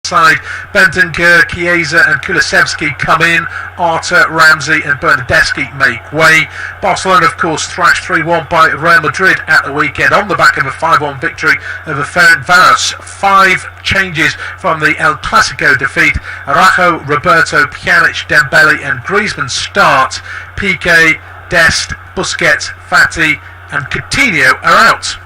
side. Bentancur, Chiesa and Kulusevski come in. Arta, Ramsey and Bernardeschi make way. Barcelona, of course, thrashed 3-1 by Real Madrid at the weekend on the back of a 5-1 victory over Ferencváros. 5 changes from the El Clasico defeat. Araujo, Roberto, Pjanic, Dembele and Griezmann start. Piqué, Dest, Busquets, Fati and Coutinho are out.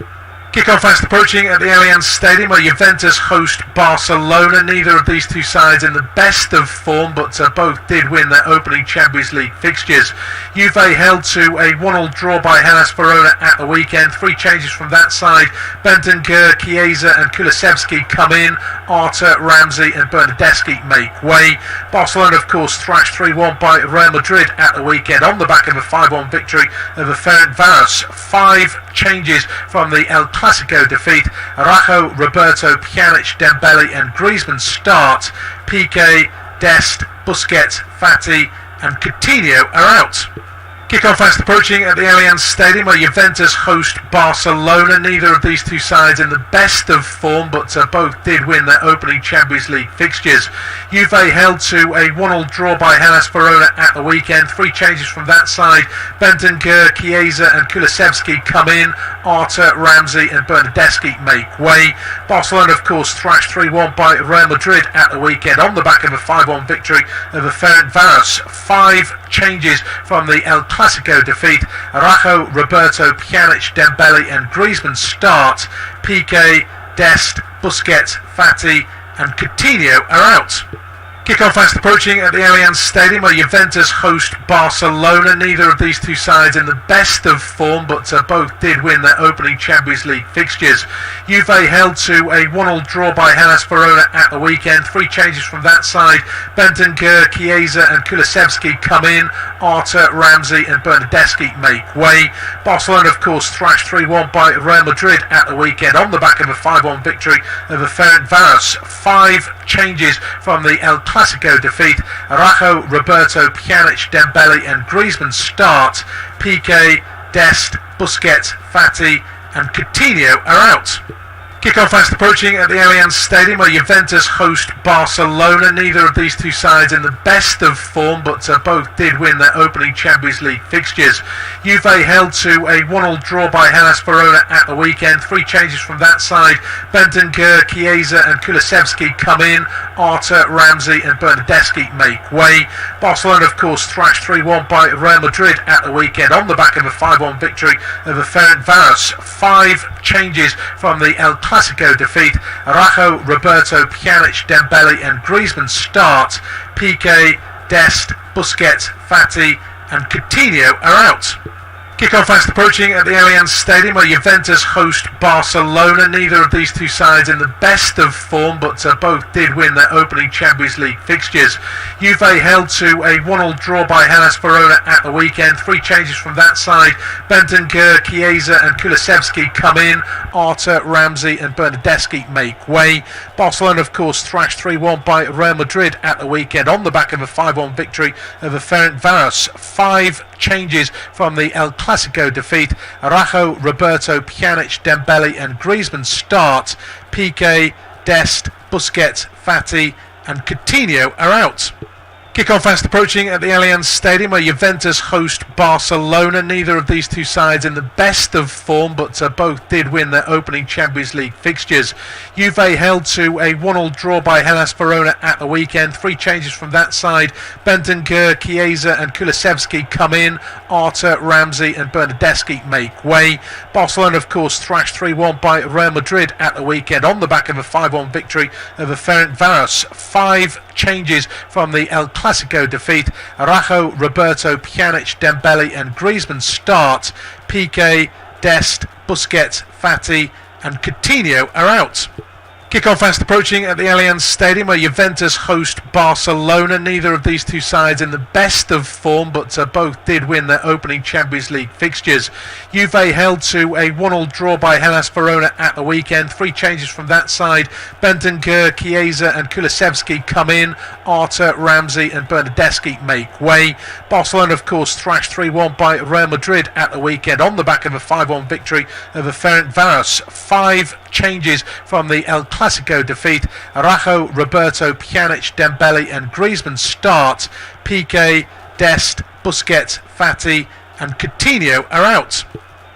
Kick-off fast approaching at the Allianz Stadium where Juventus host Barcelona. Neither of these two sides in the best of form, but both did win their opening Champions League fixtures. Juve held to a 1-1 draw by Hellas Verona at the weekend. 3 changes from that side. Bentancur, Chiesa and Kulusevski come in. Arta, Ramsey and Bernardeschi make way. Barcelona, of course, thrashed 3-1 by Real Madrid at the weekend on the back of a 5-1 victory over Ferencváros. 5 changes from the El Clasico defeat. Araujo, Roberto, Pjanic, Dembele and Griezmann start. Piqué, Dest, Busquets, Fati and Coutinho are out. Kick-off fast approaching at the Allianz Stadium where Juventus host Barcelona. Neither of these two sides in the best of form, but both did win their opening Champions League fixtures. Juve held to a 1-1 draw by Hellas Verona at the weekend. 3 changes from that side. Bentancur, Chiesa and Kulusevski come in. Arta, Ramsey and Bernardeschi make way. Barcelona, of course, thrashed 3-1 by Real Madrid at the weekend on the back of a 5-1 victory over Ferencváros. 5 changes from the El Clasico defeat. Araujo, Roberto, Pjanic, Dembele and Griezmann start. Piqué, Dest, Busquets, Fati and Coutinho are out. Kick-off fast approaching at the Allianz Stadium where Juventus host Barcelona. Neither of these two sides in the best of form, but both did win their opening Champions League fixtures. Juve held to a 1-1 draw by Hellas Verona at the weekend. 3 changes from that side. Bentancur, Chiesa and Kulusevski come in. Arta, Ramsey and Bernardeschi make way. Barcelona, of course, thrashed 3-1 by Real Madrid at the weekend on the back of a 5-1 victory over Ferencváros. 5 changes from the El Clasico defeat. Araujo, Roberto, Pjanic, Dembele and Griezmann start. Piqué, Dest, Busquets, Fati and Coutinho are out. Kick-off fast approaching at the Allianz Stadium where Juventus host Barcelona. Neither of these two sides in the best of form, but both did win their opening Champions League fixtures. Juve held to a 1-1 draw by Hellas Verona at the weekend. 3 changes from that side. Bentancur, Chiesa and Kulusevski come in. Arta, Ramsey and Bernardeschi make way. Barcelona, of course, thrashed 3-1 by Real Madrid at the weekend on the back of a 5-1 victory over Ferencváros. 5 changes from the El Clasico defeat. Araujo, Roberto, Pjanic, Dembele and Griezmann start. Piqué, Dest, Busquets, Fati and Coutinho are out. Kick-off fast approaching at the Allianz Stadium where Juventus host Barcelona. Neither of these two sides in the best of form, but both did win their opening Champions League fixtures. Juve held to a 1-1 draw by Hellas Verona at the weekend. 3 changes from that side. Bentancur, Chiesa and Kulusevski come in. Arta, Ramsey and Bernardeschi make way. Barcelona, of course, thrashed 3-1 by Real Madrid at the weekend on the back of a 5-1 victory over Ferencváros. 5 changes from the El Clasico defeat. Araujo, Roberto, Pjanic, Dembele and Griezmann start. Piqué, Dest, Busquets, Fati and Coutinho are out. Kick-off fast approaching at the Allianz Stadium where Juventus host Barcelona. Neither of these two sides in the best of form, but both did win their opening Champions League fixtures. Juve held to a 1-1 draw by Hellas Verona at the weekend. 3 changes from that side. Bentancur, Chiesa and Kulusevski come in. Arta, Ramsey and Bernardeschi make way. Barcelona, of course, thrashed 3-1 by Real Madrid at the weekend on the back of a 5-1 victory over Ferencváros. 5 changes from the El Clasico defeat. Araujo, Roberto, Pjanic, Dembele and Griezmann start. Piqué, Dest, Busquets, Fati and Coutinho are out. Kick-off fast approaching at the Allianz Stadium where Juventus host Barcelona. Neither of these two sides in the best of form, but both did win their opening Champions League fixtures. Juve held to a 1-1 draw by Hellas Verona at the weekend. 3 changes from that side. Bentancur, Chiesa and Kulusevski come in. Arta, Ramsey and Bernardeschi make way. Barcelona, of course, thrashed 3-1 by Real Madrid at the weekend on the back of a 5-1 victory over Ferencváros. 5 changes from the El Clasico defeat. Araujo, Roberto, Pjanic, Dembele and Griezmann start. Piqué, Dest, Busquets, Fati and Coutinho are out.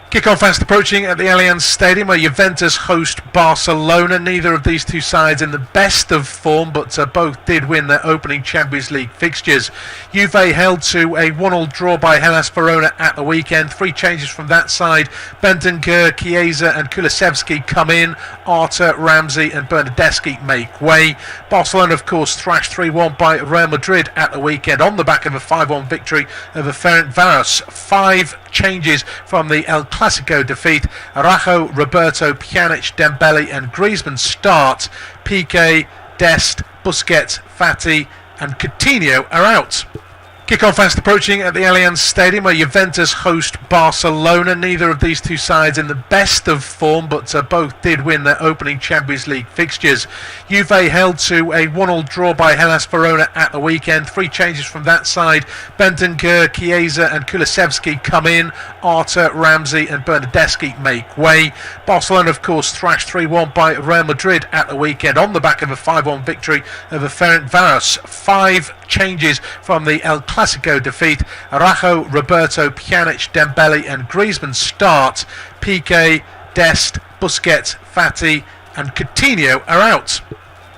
Kick-off fast approaching at the Allianz Stadium, where Juventus host Barcelona. Neither of these two sides in the best of form, but both did win their opening Champions League fixtures. Juve held to a 1-1 draw by Hellas Verona at the weekend. 3 changes from that side. Bentancur, Chiesa and Kulusevski come in. Arta, Ramsey and Bernardeschi make way. Barcelona, of course, thrashed 3-1 by Real Madrid at the weekend on the back of a 5-1 victory over Ferencváros. 5 changes from the El Clasico defeat. Araujo, Roberto, Pjanic, Dembele and Griezmann start. Piqué, Dest, Busquets, Fati and Coutinho are out. Kick-off fast approaching at the Allianz Stadium, where Juventus host Barcelona. Neither of these two sides in the best of form, but both did win their opening Champions League fixtures. Juve held to a 1-1 draw by Hellas Verona at the weekend. 3 changes from that side. Bentancur, Chiesa and Kulusevski come in. Arta, Ramsey and Bernardeschi make way. Barcelona, of course, thrashed 3-1 by Real Madrid at the weekend on the back of a 5-1 victory over Ferencváros. 5 changes from the El Clasico defeat. Araujo, Roberto, Pjanic, Dembele and Griezmann start. Piqué, Dest, Busquets, Fati and Coutinho are out.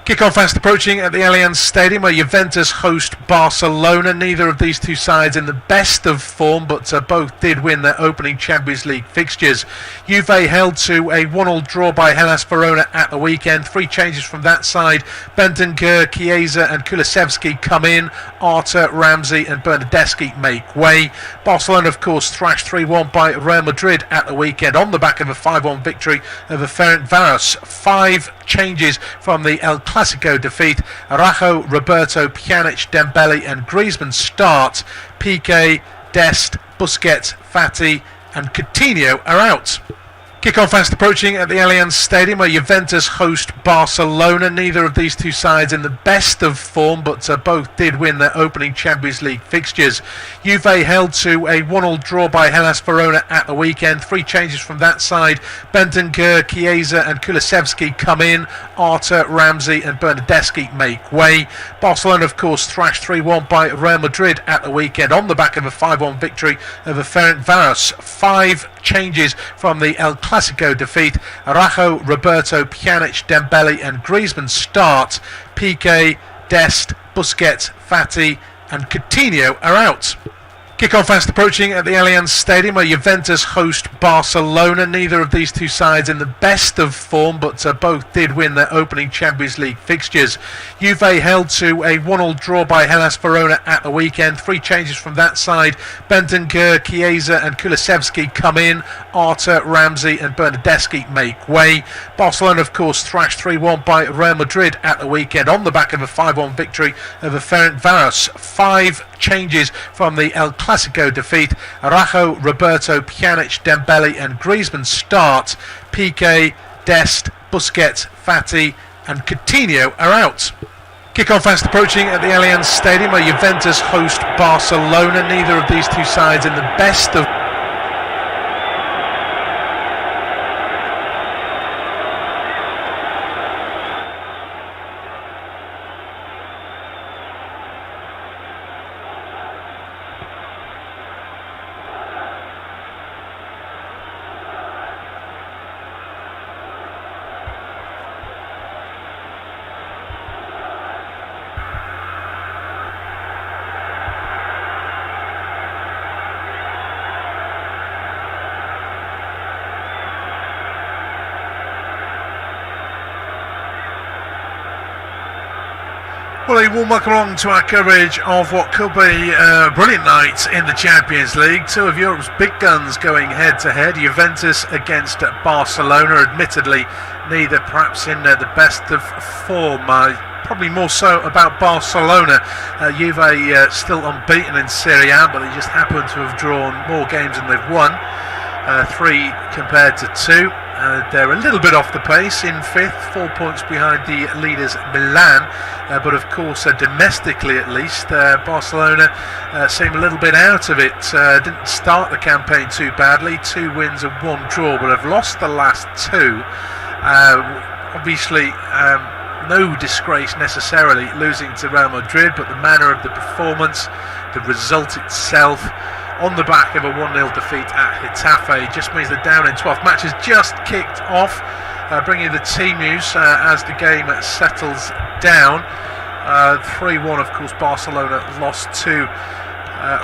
Kick-off fast approaching at the Allianz Stadium, where Juventus host Barcelona. Neither of these two sides in the best of form, but both did win their opening Champions League fixtures. Juve held to a 1-1 draw by Hellas Verona at the weekend. 3 changes from that side. Bentancur, Chiesa and Kulusevski come in. Arta, Ramsey and Bernardeschi make way. Barcelona, of course, thrashed 3-1 by Real Madrid at the weekend on the back of a 5-1 victory over Ferencváros. 5 changes from the El Clasico defeat. Araujo, Roberto, Pjanic, Dembele and Griezmann start. Piqué, Dest, Busquets, Fati and Coutinho are out. Kick-off fast approaching at the Allianz Stadium, where Juventus host Barcelona. Neither of these two sides in the best of form, but both did win their opening Champions League fixtures. Juve held to a 1-1 draw by Hellas Verona at the weekend. 3 changes from that side. Bentancur, Chiesa and Kulusevski come in. Arta, Ramsey and Bernardeschi make way. Barcelona, of course, thrashed 3-1 by Real Madrid at the weekend on the back of a 5-1 victory over Ferencváros. 5 changes from the El Clasico defeat. Araujo, Roberto, Pjanic, Dembele and Griezmann start. Piqué, Dest, Busquets, Fati and Coutinho are out. Kick-off fast approaching at the Allianz Stadium, where Juventus host Barcelona. Neither of these two sides in the best of form, but both did win their opening Champions League fixtures. Juve held to a 1-1 draw by Hellas Verona at the weekend. 3 changes from that side. Bentancur, Chiesa and Kulusevski come in. Arta, Ramsey and Bernardeschi make way. Barcelona, of course, thrashed 3-1 by Real Madrid at the weekend on the back of a 5-1 victory over Ferencváros. 5 changes from the El Clasico defeat. Araujo, Roberto, Pjanic, Dembele and Griezmann start. Piqué, Dest, Busquets, Fati and Coutinho are out. Kick-off fast approaching at the Allianz Stadium, where Juventus host Barcelona. Neither of these two sides in the best of Well, a warm welcome along to our coverage of what could be a brilliant night in the Champions League. 2 of Europe's big guns going head-to-head. Juventus against Barcelona. Admittedly, neither perhaps in the best of form. Probably more so about Barcelona. Juve still unbeaten in Serie A, but they just happen to have drawn more games than they've won. 3 compared to 2. They're a little bit off the pace in 5th, 4 points behind the leaders Milan, but of course domestically at least Barcelona seem a little bit out of it. Didn't start the campaign too badly, 2 wins and 1 draw, but have lost the last 2 Obviously, no disgrace necessarily losing to Real Madrid, but the manner of the performance, the result itself, on the back of a 1-0 defeat at Getafe, just means they're down in 12th. Match has just kicked off, bringing the team news as the game settles down. 3-1, of course, Barcelona lost to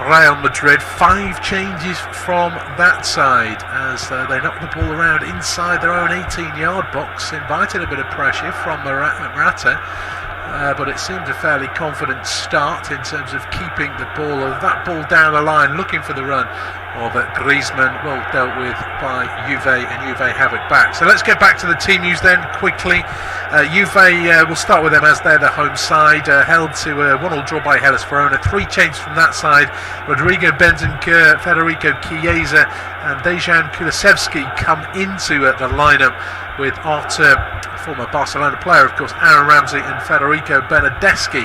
Real Madrid. 5 changes from that side as they knocked the ball around inside their own 18-yard box, invited a bit of pressure from Morata, but it seemed a fairly confident start in terms of keeping the ball, that ball down the line, looking for the run of Griezmann, well dealt with by Juve, and Juve have it back. So let's get back to the team news then quickly. Juve, we'll start with them as they're the home side, held to a 1-1 draw by Hellas Verona. 3 changes from that side. Rodrigo Bentancur, Federico Chiesa and Dejan Kulusevski come into the lineup with Arthur, former Barcelona player of course, Aaron Ramsey and Federico Bernardeschi,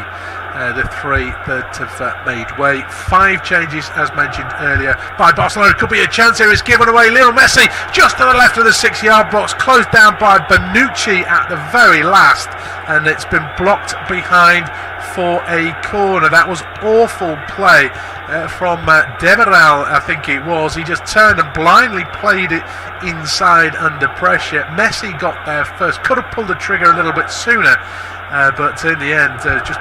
the 3 that have made way. 5 changes as mentioned earlier by Barcelona. Could be a chance here. Is given away. Lionel Messi just to the left of the 6-yard box, closed down by Bonucci at the very last, and it's been blocked behind for a corner. That was awful play from Demiral, I think it was. He just turned and blindly played it inside under pressure. Messi got there first, could have pulled the trigger a little bit sooner, but in the end just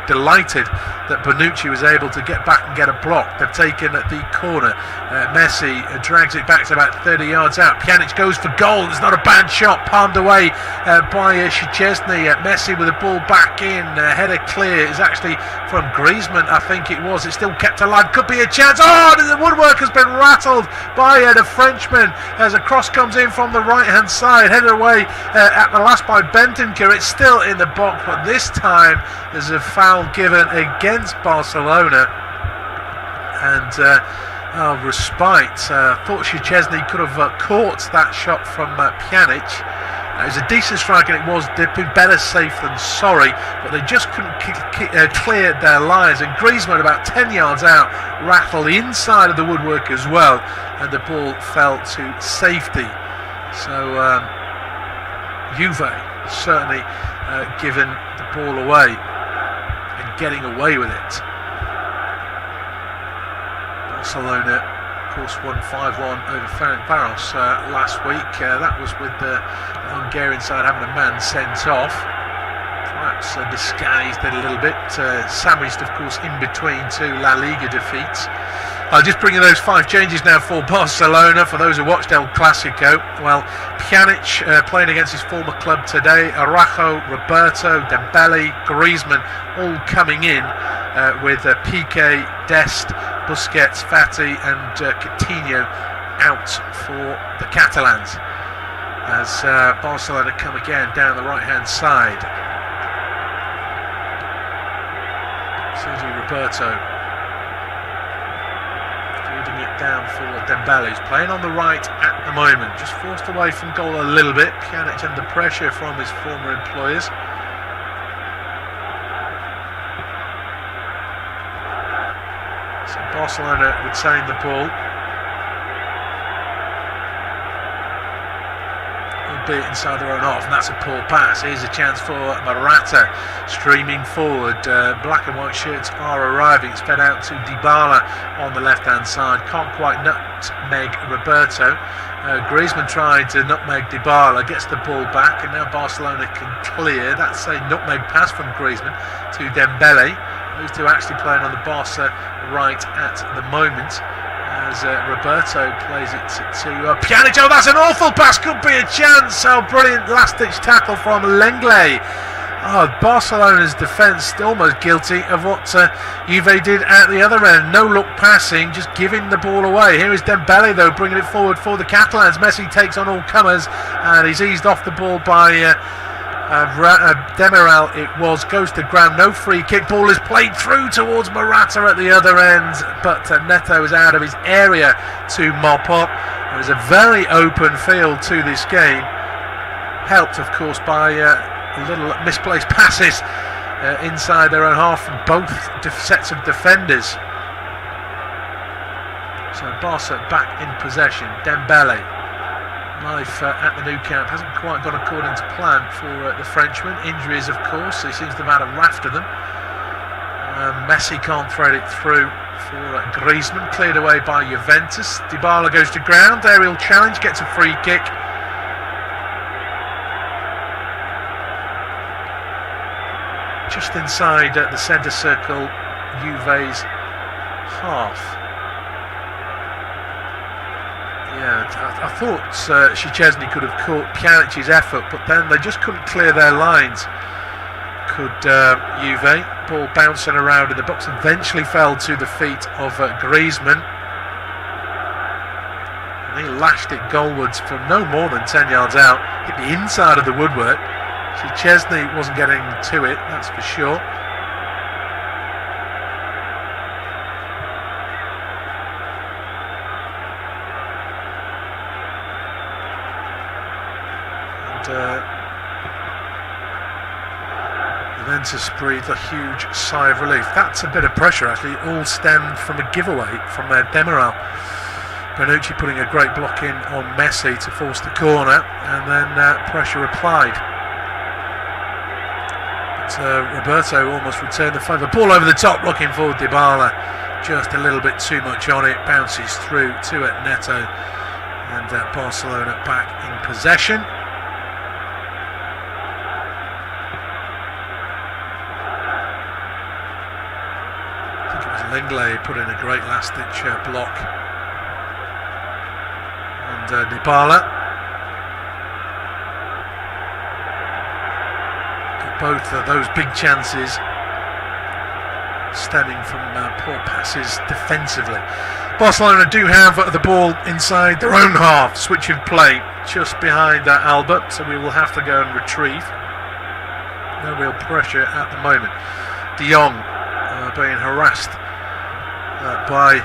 delighted that Bonucci was able to get back and get a block. They've taken the corner. Messi drags it back to about 30 yards out. Pjanic goes for goal. It's not a bad shot, palmed away by chiesa. Messi with the ball back in. Header clear is actually from Griezmann, I think it was. It's still kept alive. Could be a chance. Oh, the woodwork has been rattled by the Frenchman as a cross comes in from the right hand side. Headed away at the last by Bentancur. It's still in the box, but this time there's a foul given against Barcelona, and respite. Thought Szczesny could have caught that shot from Pjanic. It was a decent strike, and they'd been better safe than sorry, but they just couldn't clear their lines, and Griezmann about 10 yards out rattled inside of the woodwork as well, and the ball fell to safety. So Juve certainly given the ball away and getting away with it. Barcelona, of course, won 5-1 over Ferencváros last week. That was with the Hungarian side having a man sent off. Perhaps disguised it a little bit, sandwiched, of course, in between 2 La Liga defeats. I'll just bring you those 5 changes now for Barcelona. For those who watched El Clasico, well, Pjanic playing against his former club today. Araujo, Roberto, Dembele, Griezmann all coming in with Piqué, Dest, Busquets, Fati and Coutinho out for the Catalans as Barcelona come again down the right hand side. Sergio Roberto feeding it down for Dembele, who's playing on the right at the moment, just forced away from goal a little bit. Pjanic under pressure from his former employers. So Barcelona retain the ball, albeit inside their own half, and that's a poor pass. Here's a chance for Morata, streaming forward. Black and white shirts are arriving. It's fed out to dybala on the left hand side. Can't quite nutmeg Roberto. Griezmann tried to nutmeg dybala, gets the ball back, and now Barcelona can clear. That's a nutmeg pass from Griezmann to Dembele. Those two actually playing on the Barca right at the moment as Roberto plays it to Pjanic. Oh, that's an awful pass, could be a chance. Oh, brilliant last-ditch tackle from Lenglet. Oh, Barcelona's defence almost guilty of what Juve did at the other end. No-look passing, just giving the ball away. Here is Dembele, though, bringing it forward for the Catalans. Messi takes on all comers, and he's eased off the ball by Demiral. It was, goes to ground, no free kick. Ball is played through towards Morata at the other end, but Neto is out of his area to mop up. There's a very open field to this game, helped of course by little misplaced passes inside their own half from both sets of defenders. So Barca back in possession. Dembele Life at the Nou Camp hasn't quite gone according to plan for the Frenchman. Injuries, of course, he seems to have had a raft of them. Messi can't thread it through for Griezmann, cleared away by Juventus. Dybala goes to ground, aerial challenge, gets a free kick. Just inside the centre circle, Juve's half. Yeah, I thought Szczesny could have caught Pjanic's effort, but then they just couldn't clear their lines. Could Juve? Ball bouncing around in the box, eventually fell to the feet of Griezmann. And he lashed it goalwards from no more than 10 yards out, hit the inside of the woodwork. Szczesny wasn't getting to it, that's for sure. Juventus breathed a huge sigh of relief. That's a bit of pressure actually, all stemmed from a giveaway from their demiral. Bonucci putting a great block in on Messi to force the corner, and then pressure applied. But Roberto almost returned the favour. Ball over the top looking for Dybala. Just a little bit too much on it, bounces through to Neto, and Barcelona back in possession. Lenglet put in a great last-ditch block, and Dybala got both those big chances stemming from poor passes defensively. Barcelona do have the ball inside their own half, switch of play just behind Alba, so we will have to go and retrieve. No real pressure at the moment. De Jong being harassed by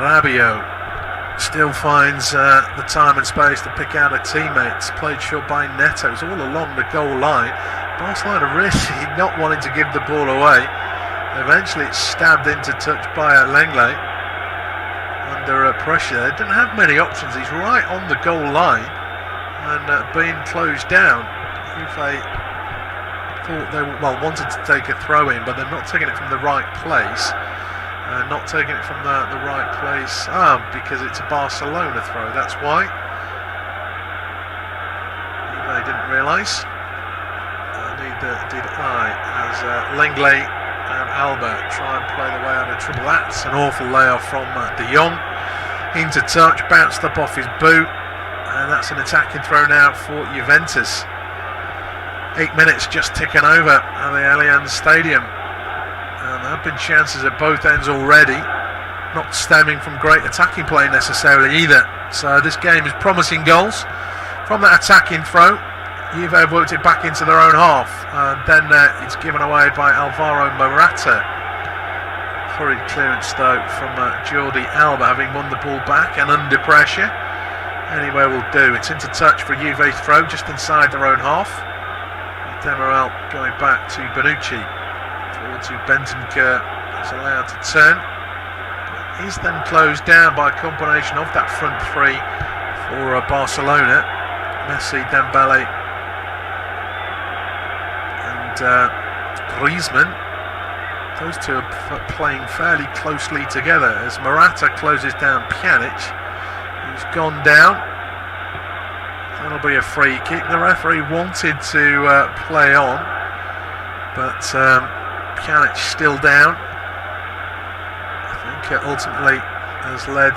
Rabiot, still finds the time and space to pick out a teammate. It's played short by Neto. It's all along the goal line. Barcelona really not wanting to give the ball away. Eventually it's stabbed into touch by Lenglet under pressure. They didn't have many options. He's right on the goal line and being closed down. Juve thought they wanted to take a throw in, but they're not taking it from the right place. Not taking it from the right place because it's a Barcelona throw, that's why. They didn't realise. Neither did I, as Lenglet and Alba try and play their way out of trouble. That's an awful layoff from De Jong. Into touch, bounced up off his boot, and that's an attacking throw now for Juventus. 8 minutes just ticking over at the Allianz Stadium. There have been chances at both ends already, not stemming from great attacking play necessarily either. So this game is promising goals from that attacking throw. Juve have worked it back into their own half, and then it's given away by Alvaro Morata. Hurried clearance though from Jordi Alba, having won the ball back and under pressure. Anywhere will do. It's into touch for Juve's throw just inside their own half. Demiral going back to Bonucci. Forward to Bentancur, is allowed to turn. He's then closed down by a combination of that front three for Barcelona. Messi, Dembele and Griezmann. Those two are playing fairly closely together as Morata closes down Pjanic, who's gone down. That'll be a free kick. The referee wanted to play on, but Pjanic still down. I think ultimately has led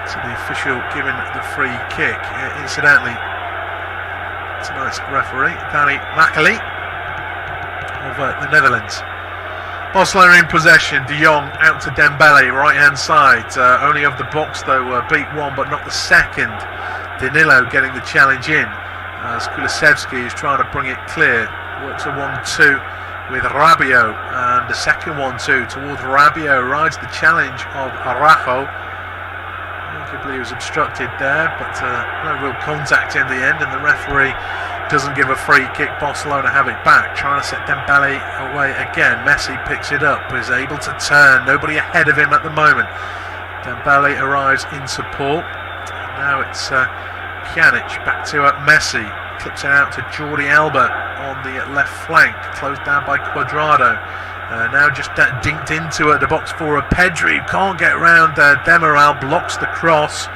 to the official giving the free kick. Incidentally, tonight's referee, Danny Makely of the Netherlands. Barcelona in possession. De Jong out to Dembele, right hand side. Only of the box though, beat one but not the second. Danilo getting the challenge in as Kulusevski is trying to bring it clear. Works a 1-2 with Rabiot, and the second 1-2 towards Rabiot rides the challenge of Araujo. Arguably he was obstructed there, but no real contact in the end, and the referee doesn't give a free kick. Barcelona have it back, trying to set Dembele away again. Messi picks it up, is able to turn, nobody ahead of him at the moment. Dembele arrives in support. Now it's Pjanic back to Messi. Clips it out to Jordi Alba on the left flank. Closed down by Cuadrado. Now just dinked into the box for Pedri. Can't get round Demiral. Blocks the cross.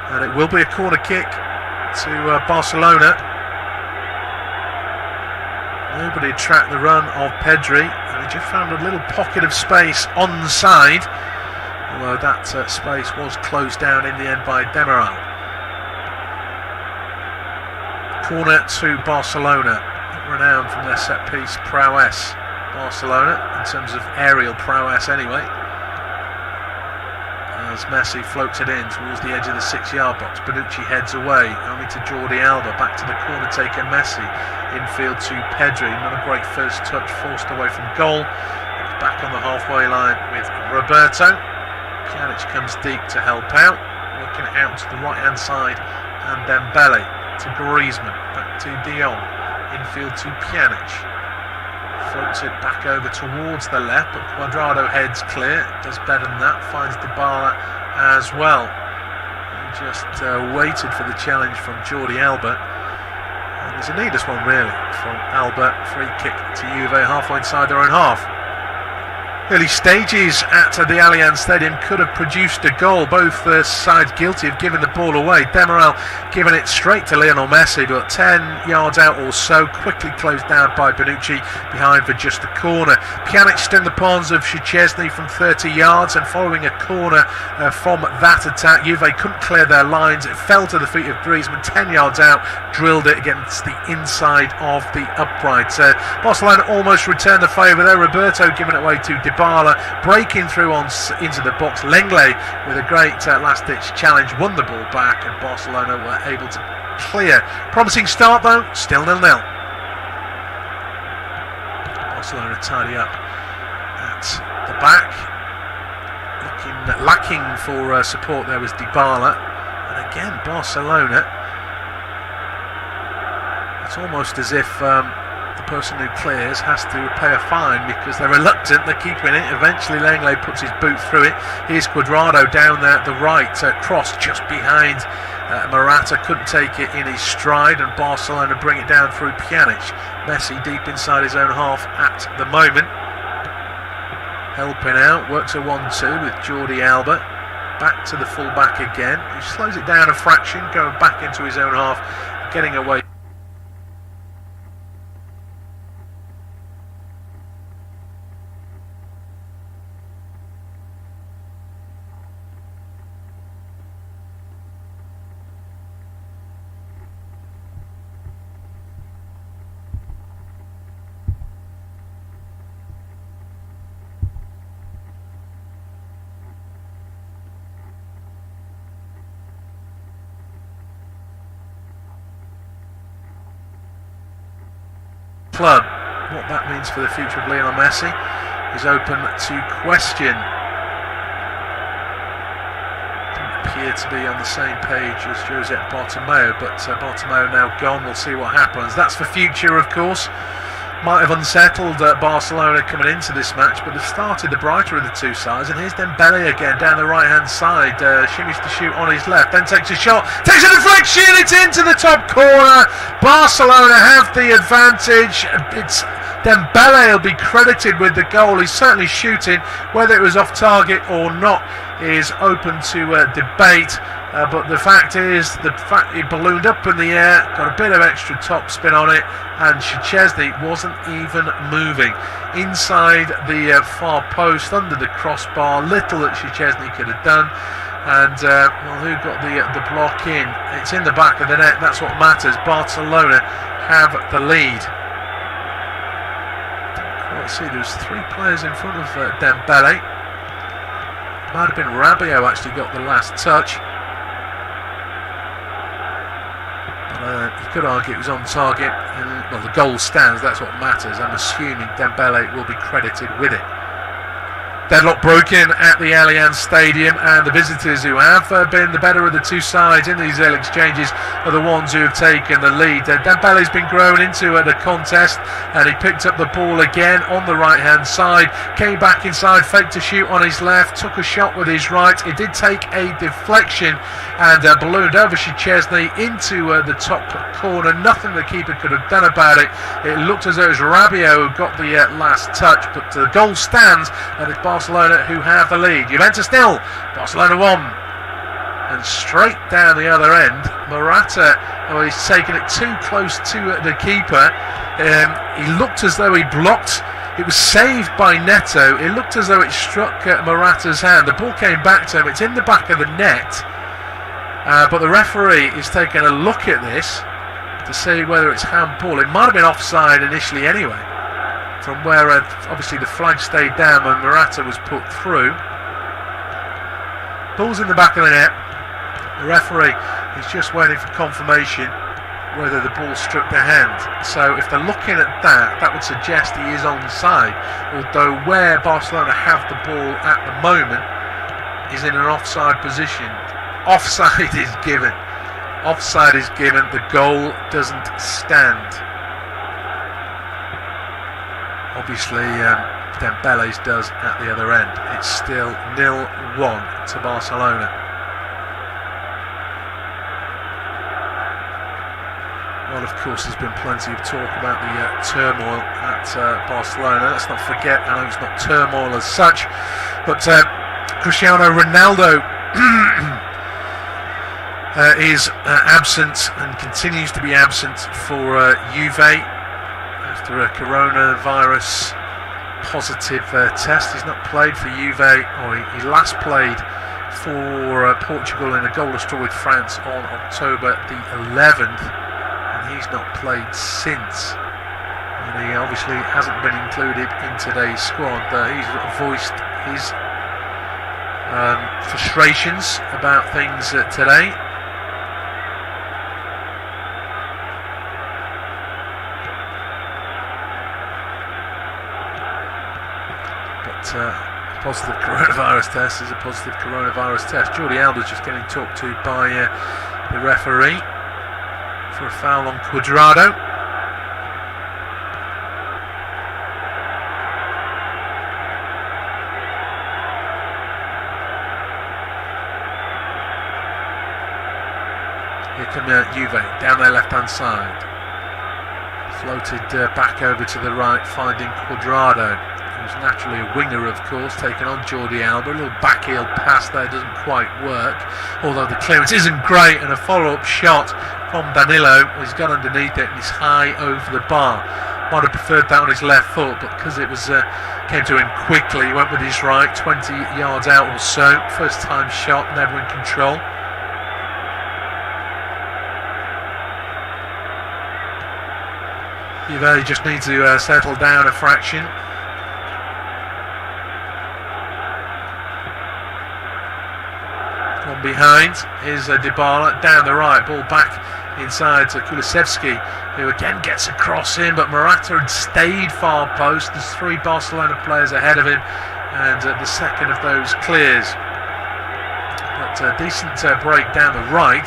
And it will be a corner kick to Barcelona. Nobody tracked the run of Pedri, and he just found a little pocket of space onside, although that space was closed down in the end by Demiral. Corner to Barcelona, renowned from their set piece prowess. Barcelona, in terms of aerial prowess anyway. As Messi floats it in towards the edge of the 6-yard box, Bonucci heads away, only to Jordi Alba, back to the corner taker Messi, infield to Pedri, not a great first touch, forced away from goal, back on the halfway line with Roberto. Pjanic comes deep to help out, working it out to the right hand side, and Dembele to Griezmann, back to De Jong, infield to Pjanic. Floats it back over towards the left, but Cuadrado heads clear, does better than that, finds dybala as well. He just waited for the challenge from Jordi Alba. And there's a needless one really from Alba, free kick to Juve halfway inside their own half. Early stages at the Allianz Stadium could have produced a goal, both sides guilty of giving the ball away. Demiral giving it straight to Lionel Messi, but 10 yards out or so, quickly closed down by Bonucci behind for just a corner. Pjanic stood in the palms of Szczesny from 30 yards, and following a corner from that attack, Juve couldn't clear their lines. It fell to the feet of Griezmann, 10 yards out, drilled it against the inside of the upright. Barcelona almost returned the favour there. Roberto giving it away to dybala, breaking through into the box. Lenglet with a great last-ditch challenge won the ball back, and Barcelona were able to clear. Promising start though, still 0-0. Barcelona tidy up at the back, lacking for support. There was dybala, and again Barcelona. It's almost as if the person who clears has to pay a fine because they're reluctant, they're keeping it. Eventually Lenglet puts his boot through it. Here's Cuadrado down there at the right, cross just behind Morata, couldn't take it in his stride, and Barcelona bring it down through Pjanic. Messi deep inside his own half at the moment, helping out, works a 1-2 with Jordi Alba, back to the full back again, he slows it down a fraction, going back into his own half, getting away. Club. What that means for the future of Lionel Messi is open to question. Don't appear to be on the same page as Josep Bartomeu, but Bartomeu now gone. We'll see what happens. That's for future, of course. Might have unsettled Barcelona coming into this match, but they've started the brighter of the two sides. And here's Dembele again down the right hand side, shimmies to shoot on his left, then takes a shot, takes a deflection, it's into the top corner. Barcelona have the advantage. It's Dembele will be credited with the goal. He's certainly shooting. Whether it was off target or not is open to debate. But the fact is, he ballooned up in the air, got a bit of extra top spin on it, and Szczesny wasn't even moving. Inside the far post, under the crossbar, little that Szczesny could have done. And, well, who got the block in? It's in the back of the net, that's what matters. Barcelona have the lead. Let's see, there's 3 players in front of Dembele. Might have been Rabiot actually got the last touch. You could argue it was on target, and, well, the goal stands, that's what matters. I'm assuming Dembele will be credited with it. Deadlock broken at the Allianz Stadium, and the visitors, who have been the better of the two sides in these early exchanges, are the ones who have taken the lead. Dembele's been grown into the contest, and he picked up the ball again on the right hand side, came back inside, faked to shoot on his left, took a shot with his right. It did take a deflection and ballooned over Szczesny into the top corner. Nothing the keeper could have done about it. It looked as though it was Rabiot who got the last touch, but the goal stands, and it's Barcelona who have the lead. Juventus 0, Barcelona 1. And straight down the other end, Morata, he's taken it too close to the keeper. He looked as though he blocked. It was saved by Neto. It looked as though it struck Morata's hand. The ball came back to him. It's in the back of the net. But the referee is taking a look at this to see whether it's handball. It might have been offside initially anyway, from where obviously the flag stayed down when Morata was put through. Ball's in the back of the net. The referee is just waiting for confirmation whether the ball struck the hand. So if they're looking at that, that would suggest he is onside, although where Barcelona have the ball at the moment is in an offside position. Offside is given. Offside is given. The goal doesn't stand. Obviously, Dembele's does at the other end. It's still 0-1 to Barcelona. Well, of course, there's been plenty of talk about the turmoil at Barcelona. Let's not forget, I know it's not turmoil as such, but Cristiano Ronaldo is absent and continues to be absent for Juve after a coronavirus positive test. He's not played for Juve, or he last played for Portugal in a goalless draw with France on October the 11th, and he's not played since. And he obviously hasn't been included in today's squad. He's voiced his frustrations about things today. Positive coronavirus test is a positive coronavirus test. Jordi Alba's just getting talked to by the referee for a foul on Cuadrado. Here come Juve down their left hand side. Floated back over to the right, finding Cuadrado, who's naturally a winger, of course, taking on Jordi Alba. A little backheel pass there doesn't quite work, although the clearance isn't great, and a follow-up shot from Danilo. He's got underneath it and he's high over the bar. Might have preferred that on his left foot, but because it was came to him quickly, he went with his right, 20 yards out or so. First time shot, never in control. Juve just need to settle down a fraction. One behind is dybala down the right, ball back inside to Kulusevski, who again gets a cross in, but Morata had stayed far post. There's three Barcelona players ahead of him, and the second of those clears. But a decent break down the right.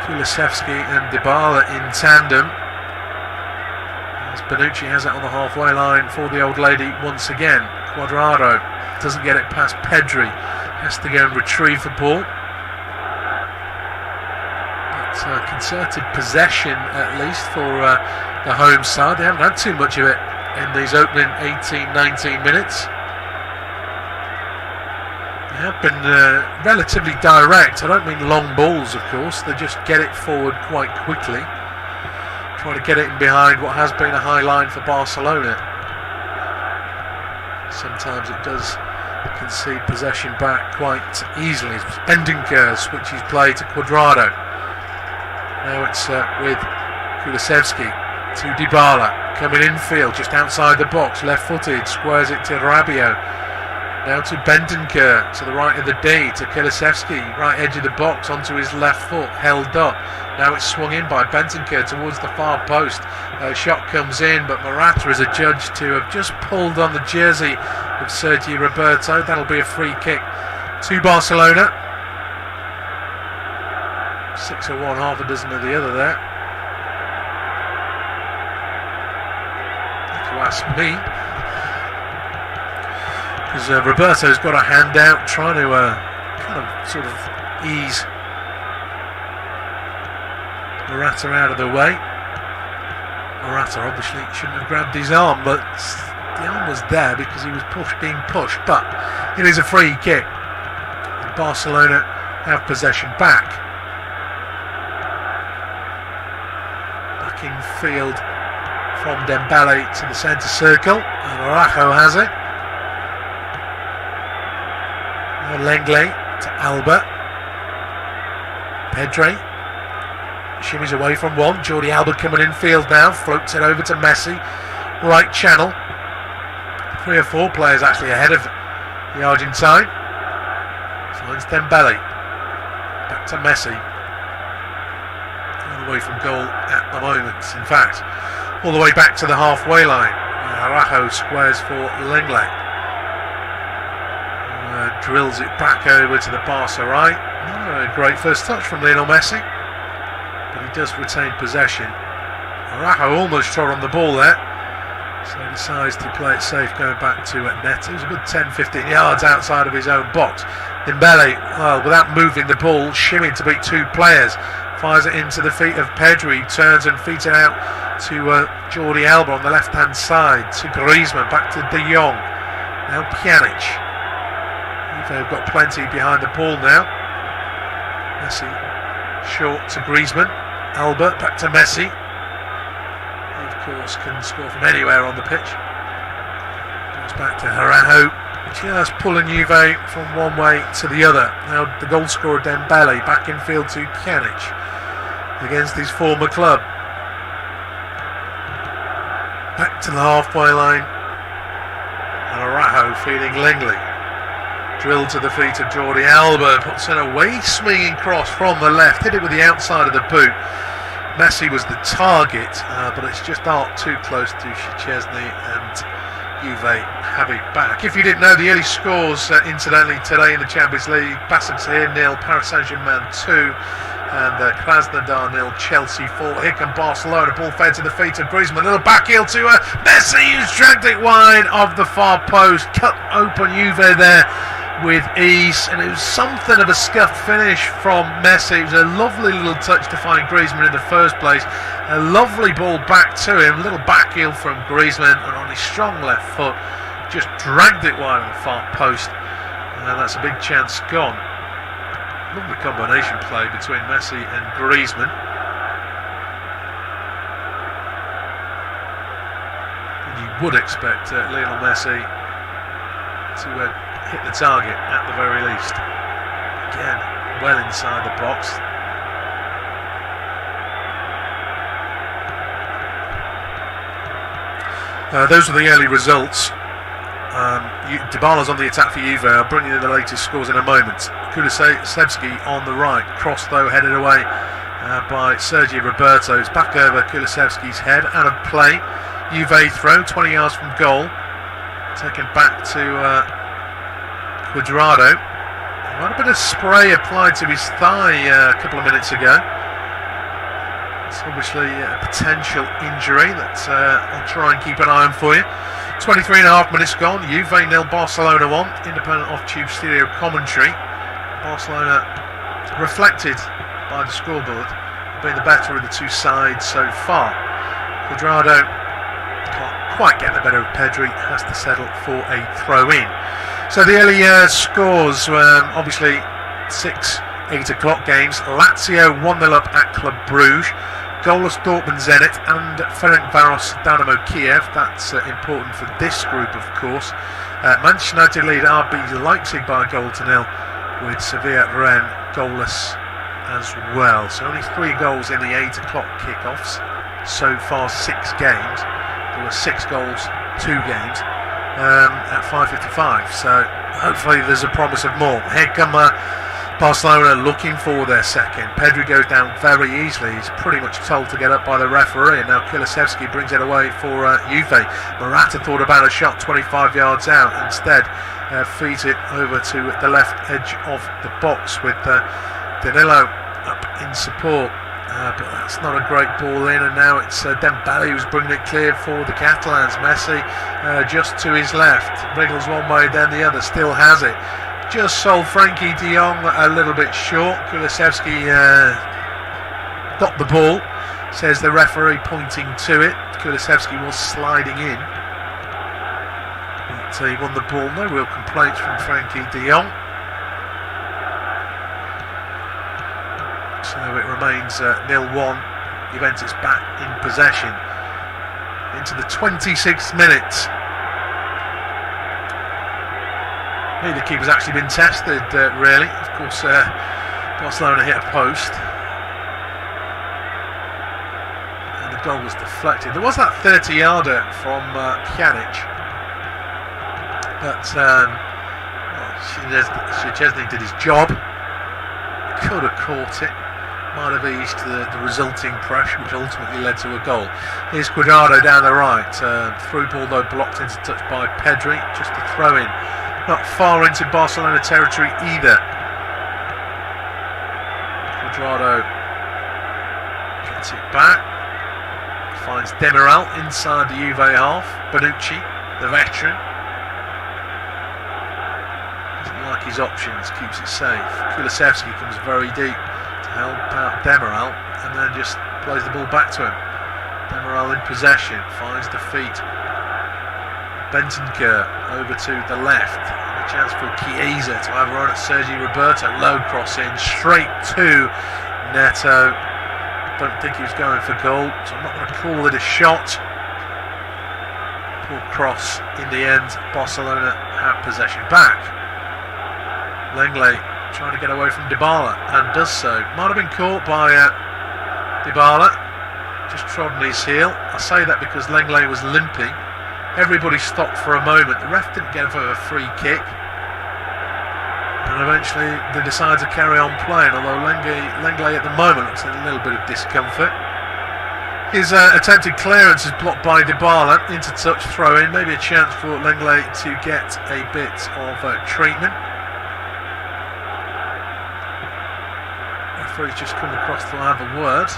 Kulusevski and dybala in tandem. As Bonucci has it on the halfway line for the old lady once again. Cuadrado doesn't get it past Pedri, has to go and retrieve the ball. But concerted possession, at least, for the home side. They haven't had too much of it in these opening 18-19 minutes. They have been relatively direct. I don't mean long balls, of course. They just get it forward quite quickly, trying to get it in behind what has been a high line for Barcelona. Sometimes it does concede possession back quite easily. Bendenker switches play to Cuadrado. Now it's with Kulusevski to dybala, coming infield just outside the box, left-footed, squares it to Rabiot. Now to Bendenker, to the right of the D, to Kulusevski, right edge of the box, onto his left foot, held up. Now it's swung in by Bendenker towards the far post. Shot comes in, but Morata is adjudged to have just pulled on the jersey of Sergi Roberto. That'll be a free kick to Barcelona. 6 of one, half a dozen of the other there. If you ask me, because Roberto's got a hand out, trying to kind of sort of ease Morata out of the way. Morata obviously shouldn't have grabbed his arm, but the arm was there because he was being pushed. But it is a free kick. Barcelona have possession back. Back in field from Dembele to the centre circle, and Araujo has it. Lenglet to Alba. Pedri shimmies away from one. Jordi Alba coming in field now, floats it over to Messi, right channel. 3 or 4 players actually ahead of the Argentine. Finds Dembele, back to Messi, all the way from goal at the moment, in fact all the way back to the halfway line. Araujo squares for Lenglet, drills it back over to the Barca right. A great first touch from Lionel Messi, but he does retain possession. Araujo almost trod on the ball there, so he decides to play it safe, going back to Neto. It was a good 10-15 yards outside of his own box. Dembele, well, without moving the ball, shimming to beat 2 players, fires it into the feet of Pedri, turns and feeds it out to Jordi Alba on the left hand side, to Griezmann, back to De Jong, now Pjanic. They've got plenty behind the ball now. Messi short to Griezmann, Alba back to Messi. He of course can score from anywhere on the pitch. Goes back to Araujo, just pulling Juve from one way to the other. Now the goal scorer Dembele back in field to Pjanic against his former club. Back to the halfway line, and Araujo feeding Lenglet. Drilled to the feet of Jordi Alba, puts in a way-swinging cross from the left, hit it with the outside of the boot. Messi was the target, but it's just too close to Szczesny, and Juve have it back. If you didn't know, the early scores, incidentally, today in the Champions League: Başakşehir 0, Paris Saint-Germain 2, and Krasnodar 0, Chelsea 4. Here come Barcelona, ball fed to the feet of Griezmann, little back heel to Messi, who's dragged it wide of the far post, cut open Juve there with ease, and it was something of a scuffed finish from Messi. It was a lovely little touch to find Griezmann in the first place, a lovely ball back to him, little back heel from Griezmann, and on his strong left foot just dragged it wide on the far post, and that's a big chance gone. Lovely combination play between Messi and Griezmann. And you would expect Lionel Messi to hit the target at the very least. Again, well inside the box. Those are the early results. Dybala's on the attack for Juve. I'll bring you the latest scores in a moment. Kulusevski on the right, cross though headed away by Sergi Roberto. It's back over Kulusevski's head, out of play. Juve throw, 20 yards from goal, taken back to Cuadrado. He had a bit of spray applied to his thigh a couple of minutes ago. It's obviously a potential injury that I'll try and keep an eye on for you. 23.5 minutes gone. Juve 0, Barcelona 1. Independent off-tube studio commentary. Barcelona reflected by the scoreboard, being the better of the 2 sides so far. Cuadrado can't quite get the better of Pedri, has to settle for a throw-in. So the early scores, obviously 6 8 o'clock games. Lazio 1-0 up at Club Brugge. Goalless Dortmund Zenit and Ferencváros Dynamo Kiev. That's important for this group, of course. Manchester United lead RB Leipzig by a goal to 0, with Sevilla Rennes goalless as well. So only 3 goals in the 8 o'clock kickoffs. So far 6 games. There were 6 goals, 2 games at 5:55. So hopefully there's a promise of more. Here come Barcelona looking for their second. Pedri goes down very easily. He's pretty much told to get up by the referee, and now Kulusevski brings it away for Juve. Morata thought about a shot 25 yards out. Instead, feeds it over to the left edge of the box with Danilo up in support. But that's not a great ball in, and now it's Dembele who's bringing it clear for the Catalans. Messi just to his left, wriggles one way then the other, still has it. Just sold Frankie de Jong a little bit short. Kulusevski got the ball, says the referee, pointing to it. Kulusevski was sliding in, but he won the ball. No real complaints from Frankie de Jong. So it remains 0-1. Juventus back in possession into the 26th minute. Neither keeper's actually been tested, really. Of course, Barcelona hit a post, and the goal was deflected. There was that 30-yarder from Pjanic, but Szczesny did his job. Could have caught it. Might have eased the resulting pressure, which ultimately led to a goal. Here's Cuadrado down the right. Through ball, though, blocked into touch by Pedri. Just a throw in. Not far into Barcelona territory either. Cuadrado gets it back. Finds Demiral inside the Juve half. Bonucci, the veteran, doesn't like his options, keeps it safe. Kulusevski comes very deep to help out Demiral, and then just plays the ball back to him. Demiral in possession, finds the feet. Bentancur over to the left, and a chance for Chiesa to have a run at Sergi Roberto. Low cross in, straight to Neto. Don't think he was going for goal, so I'm not going to call it a shot. Poor cross in the end. Barcelona have possession back. Lenglet trying to get away from dybala, and does so. Might have been caught by dybala, just trodden his heel. I say that because Lenglet was limping. Everybody stopped for a moment. The ref didn't give a free kick, and eventually they decided to carry on playing, although Lenglet at the moment looks in a little bit of discomfort. His attempted clearance is blocked by dybala. Into touch, throw in, maybe a chance for Lenglet to get a bit of treatment. Referee's just come across to have a word.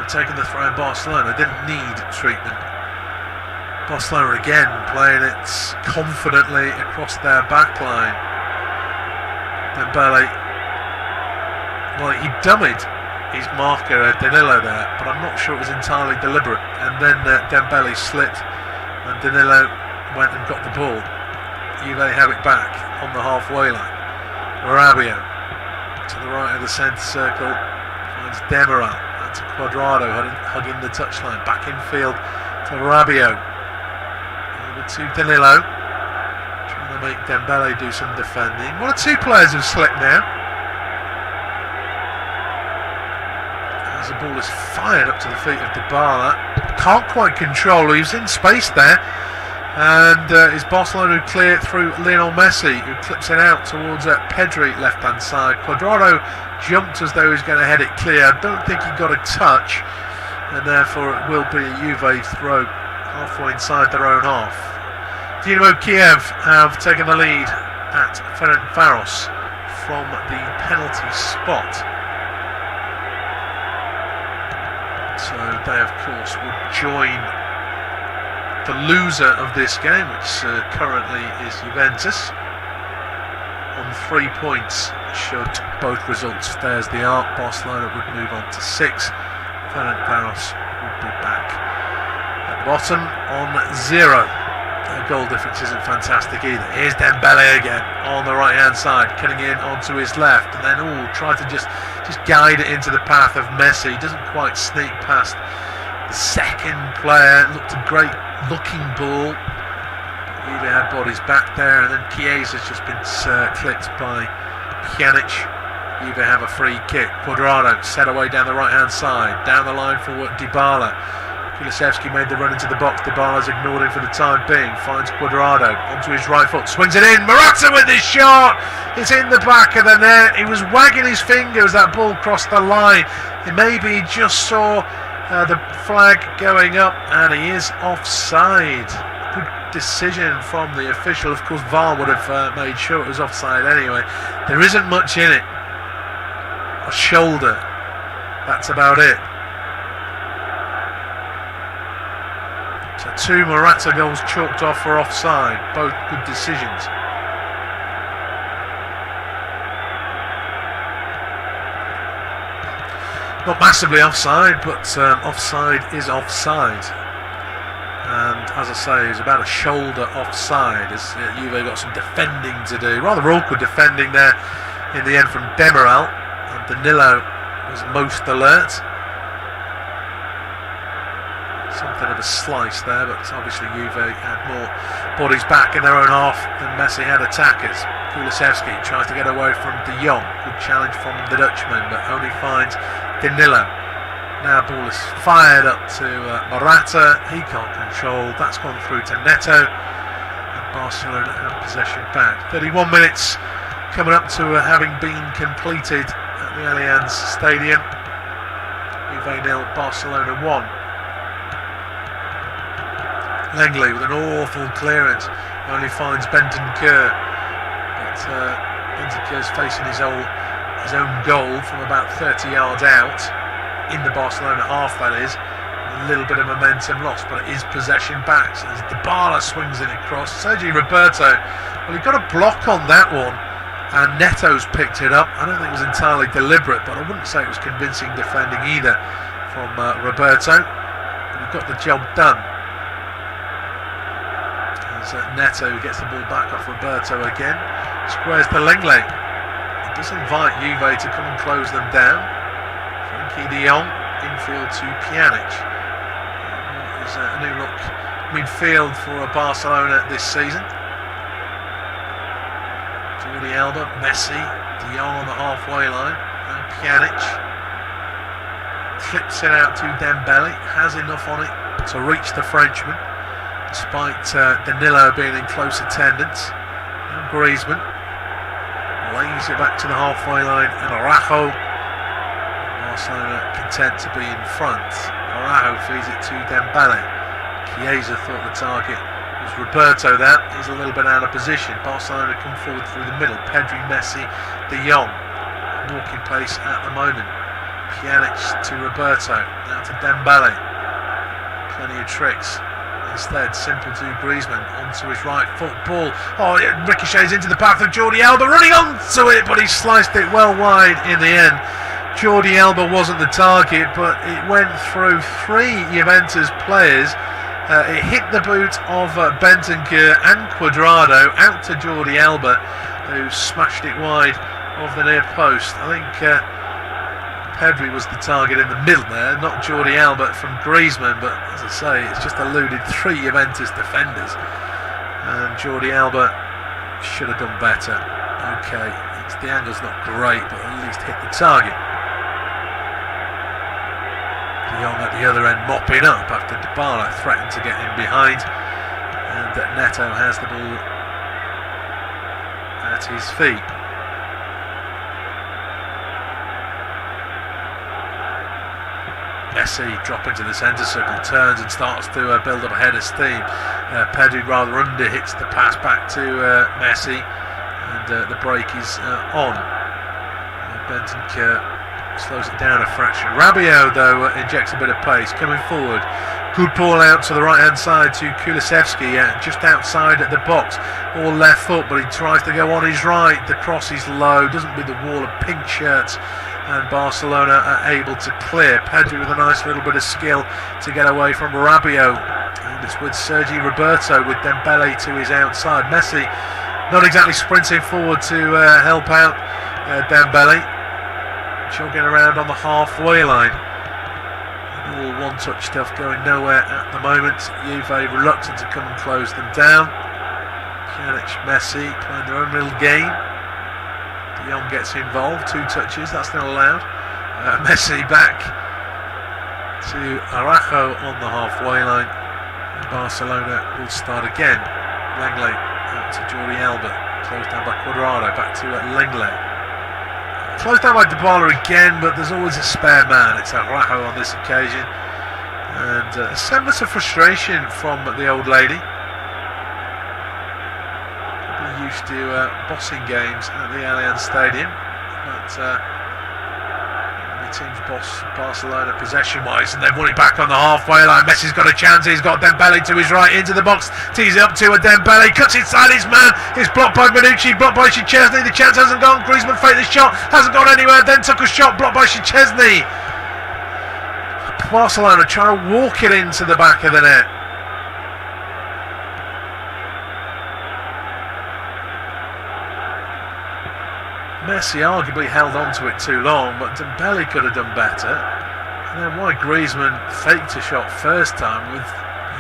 Taking the throw in Barcelona. Didn't need treatment. Barcelona again playing it confidently across their back line. Dembele, well, he dummied his marker Danilo there, but I'm not sure it was entirely deliberate. And then Dembele slipped, and Danilo went and got the ball. Juve have it back on the halfway line. Rabiot to the right of the centre circle, finds Demiral. To Cuadrado, hugging the touchline, back in field to Rabiot, over to Danilo, trying to make Dembele do some defending. One or two players have slipped now, as the ball is fired up to the feet of dybala. Can't quite control, he was in space there, and it's Barcelona who clear it through Lionel Messi, who clips it out towards Pedri, left hand side. Cuadrado jumped as though he was going to head it clear. I don't think he got a touch, and therefore it will be a Juve throw halfway inside their own half. Dynamo Kiev have taken the lead at Ferencváros from the penalty spot. So they, of course, would join the loser of this game, which currently is Juventus, on 3 points. Should both results stay as they are, Barcelona would move on to 6. Ferencváros would be back at the bottom on 0. The goal difference isn't fantastic either. Here's Dembele again on the right hand side, cutting in onto his left, and then try to just guide it into the path of Messi. Doesn't quite sneak past the second player. Looked a great looking ball. Juve had bodies back there, and then Chiesa's just been clipped by Pjanic. Juve have a free kick. Cuadrado set away down the right hand side, down the line for dybala. Kulusevski made the run into the box. Dybala's ignored him for the time being. Finds Cuadrado onto his right foot. Swings it in. Morata with his shot. It's in the back of the net. He was wagging his finger as that ball crossed the line. Maybe he just saw the flag going up, and he is offside. Good decision from the official. Of course, VAR would have made sure it was offside anyway. There isn't much in it. A shoulder. That's about it. So 2 Morata goals chalked off for offside. Both good decisions. Not massively offside, but offside is offside. And as I say, it's about a shoulder offside, as Juve got some defending to do. Rather awkward defending there in the end from Demiral. And Danilo was most alert. Something of a slice there, but obviously Juve had more bodies back in their own half than Messi had attackers. Kulusevski tries to get away from De Jong. Good challenge from the Dutchman, but only finds Danilo. Now ball is fired up to Morata. He can't control. That's gone through to Neto. And Barcelona have possession back. 31 minutes coming up to having been completed at the Allianz Stadium. Juve 0, Barcelona 1. Langley with an awful clearance, only finds Bentancur, but Bentancur's facing his own goal from about 30 yards out, in the Barcelona half that is. A little bit of momentum lost, but it is possession back. So as Dybala swings it across, Sergi Roberto, well, he got a block on that one, and Neto's picked it up. I don't think it was entirely deliberate, but I wouldn't say it was convincing defending either from Roberto. But he got the job done. Neto gets the ball back off Roberto again. Squares to Langley. It does invite Juve to come and close them down. Frankie de Jong infield to Pjanic. There's a new look midfield for Barcelona this season. Jordi Alba, Messi, de Jong on the halfway line, and Pjanic flips it out to Dembele. Has enough on it to reach the Frenchman, despite Danilo being in close attendance. And Griezmann lays it back to the halfway line, and Araujo. Barcelona content to be in front. Araujo feeds it to Dembele. Chiesa thought the target was Roberto there. He's a little bit out of position. Barcelona come forward through the middle. Pedri, Messi, De Jong. Walking pace at the moment. Pjanic to Roberto. Now to Dembele. Plenty of tricks. Instead, simple to Griezmann, onto his right foot, ball. Oh, it ricochets into the path of Jordi Alba, running onto it, but he sliced it well wide in the end. Jordi Alba wasn't the target, but it went through 3 Juventus players. It hit the boot of Bentancur and Cuadrado, out to Jordi Alba, who smashed it wide of the near post. I think Pedri was the target in the middle there, not Jordi Alba from Griezmann, but as I say, it's just eluded 3 Juventus defenders, and Jordi Alba should have done better. Okay, the angle's not great, but at least hit the target. De Jong at the other end mopping up after Dybala threatened to get in behind, and Neto has the ball at his feet. Messi dropping to the centre circle, turns and starts to build up a head of steam. Pedri rather under hits the pass back to Messi, and the break is on. Bentancur slows it down a fraction. Rabiot though injects a bit of pace, coming forward. Good ball out to the right hand side to Kulusevski, just outside at the box, all left foot, but he tries to go on his right. The cross is low, doesn't beat the wall of pink shirts, and Barcelona are able to clear. Pedri with a nice little bit of skill to get away from Rabiot, and it's with Sergi Roberto with Dembele to his outside. Messi not exactly sprinting forward to help out Dembele, jogging around on the halfway line. And all one-touch stuff going nowhere at the moment. Juve reluctant to come and close them down. Pjanic, Messi playing their own little game. De Jong gets involved, 2 touches, that's not allowed. Messi back to Araujo on the halfway line. Barcelona will start again. Lenglet out to Jordi Alba. Closed down by Cuadrado. Back to Lenglet. Closed down by dybala again, but there's always a spare man. It's Araujo on this occasion. And a semblance of frustration from the old lady. Probably used to bossing games at the Allianz Stadium. But team's boss Barcelona possession-wise, and they've won it back on the halfway line. Messi's got a chance. He's got Dembele to his right into the box. Tees it up to a Dembele. Cuts inside his man. It's blocked by Bonucci. Blocked by Szczesny. The chance hasn't gone. Griezmann faked the shot. Hasn't gone anywhere. Then took a shot. Blocked by Szczesny. Barcelona trying to walk it into the back of the net. Messi arguably held on to it too long, but Dembele could have done better. And then why Griezmann faked a shot first time, with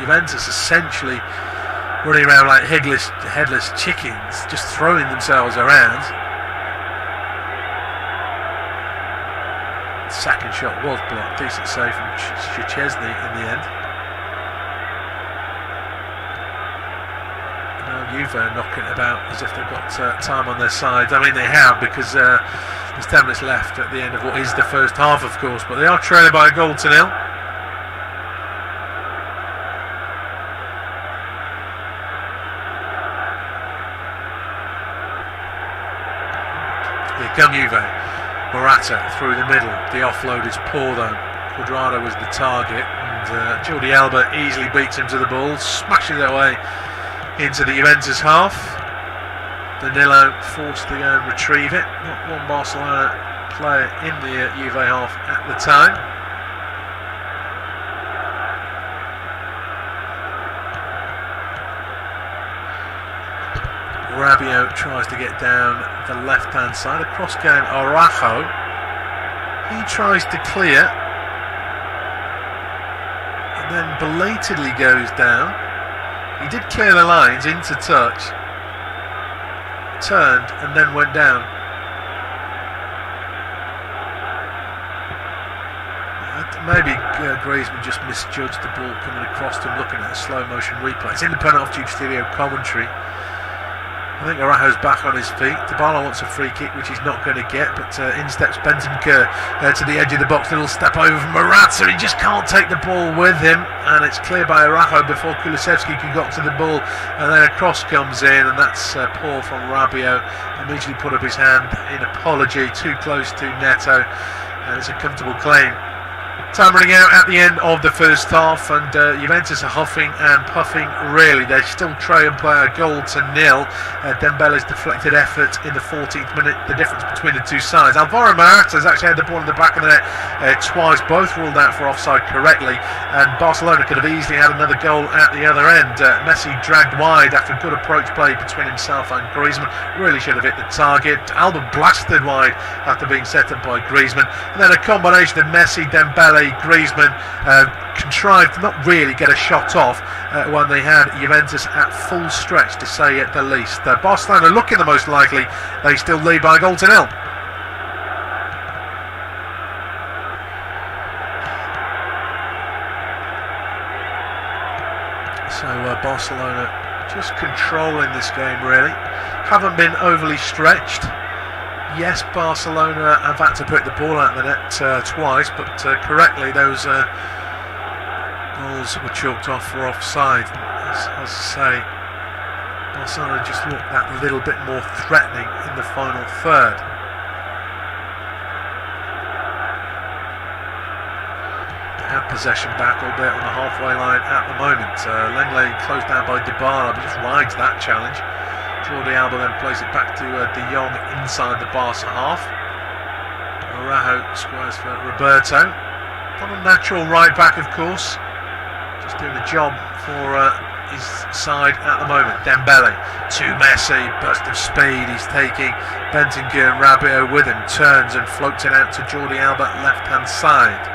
Juventus essentially running around like headless chickens, just throwing themselves around. Second shot was blocked, decent save from Szczesny in the end. Juve are knocking about as if they've got time on their side. I mean, they have, because there's 10 minutes left at the end of what is the first half, of course, but they are trailing by a goal to nil. Here come Juve. Morata through the middle. The offload is poor though. Cuadrado was the target, and Jordi Alba easily beats him to the ball, smashes it away into the Juventus half. Danilo forced to go and retrieve it. Not one Barcelona player in the Juve half at the time. Rabiot tries to get down the left hand side. Across going Araujo. He tries to clear and then belatedly goes down. He did clear the lines into touch, turned and then went down. Maybe Griezmann just misjudged the ball coming across to him, looking at a slow motion replay. It's independent of Tube Studio commentary. I think Araujo's back on his feet. Dybala wants a free kick, which he's not going to get, but in steps Bentancur to the edge of the box. Little step over from Morata. He just can't take the ball with him, and it's cleared by Araujo before Kulusevski can get to the ball, and then a cross comes in, and that's poor from Rabiot. Immediately put up his hand in apology, too close to Neto, and it's a comfortable claim. Time running out at the end of the first half, and Juventus are huffing and puffing, really. They're still trailing by a goal to nil. Dembele's deflected effort in the 14th minute, the difference between the two sides. Alvaro Morata has actually had the ball in the back of the net twice, both ruled out for offside correctly, and Barcelona could have easily had another goal at the other end. Messi dragged wide after a good approach play between himself and Griezmann. Really should have hit the target. Alba blasted wide after being set up by Griezmann, and then a combination of Messi, Dembele, Griezmann contrived to not really get a shot off when they had Juventus at full stretch, to say at the least. Barcelona looking the most likely. They still lead by a goal to nil. So Barcelona just controlling this game, really. Haven't been overly stretched. Yes, Barcelona have had to put the ball out of the net twice, but correctly those goals were chalked off for offside. As I say, Barcelona just looked that little bit more threatening in the final third. They have possession back, albeit on the halfway line at the moment. Lenglet closed down by dybala, but just rides that challenge. Jordi Alba then plays it back to De Jong inside the Barca half. Araujo squares for Roberto. Not a natural right back, of course. Just doing a job for his side at the moment. Dembele to Messi. Burst of speed. He's taking Bentancur and Rabiot with him. Turns and floats it out to Jordi Alba, left hand side.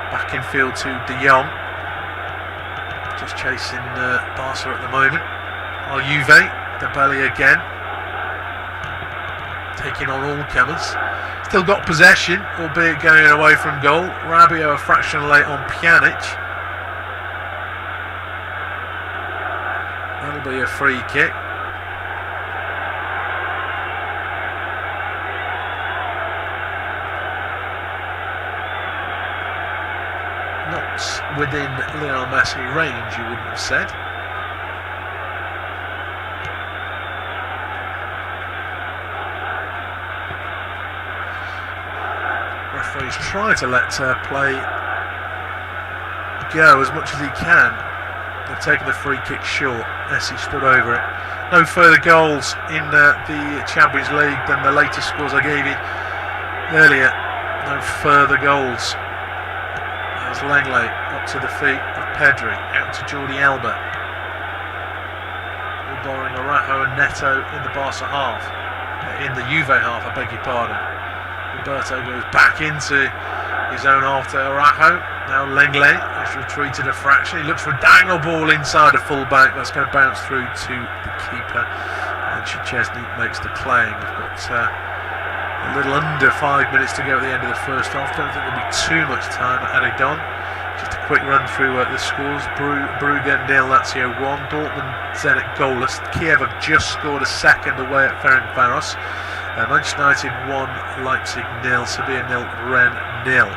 Back in field to De Jong. Just chasing Barca at the moment. Juve. Dembele again. taking on all comers. Still got possession, albeit going away from goal. Rabiot a fraction late on Pjanic. That'll be a free kick. Not within Lionel Messi range, you wouldn't have said. Referee's trying to let play go as much as he can. They've taken the free kick short. Messi stood over it. No further goals in the Champions League than the latest scores I gave you earlier. No further goals. There's Lenglet up to the feet of Pedri, out to Jordi Alba. All borrowing Araujo and Neto in the Barca half. In the Juve half, I beg your pardon. Roberto goes back into his own half to Araujo. Now Lenglet has retreated a fraction. He looks for a diagonal ball inside a full-back. That's going to bounce through to the keeper. And Chiesa makes the claim. We've got a little under 5 minutes to go at the end of the first half. Don't think there'll be too much time added on. Just a quick run through the scores. Brugge 0, Lazio 1. Dortmund Zenit goalless. Kiev have just scored a second away at Ferencváros. Manchester United 1, Leipzig 0, Sevilla 0, Rennes 0.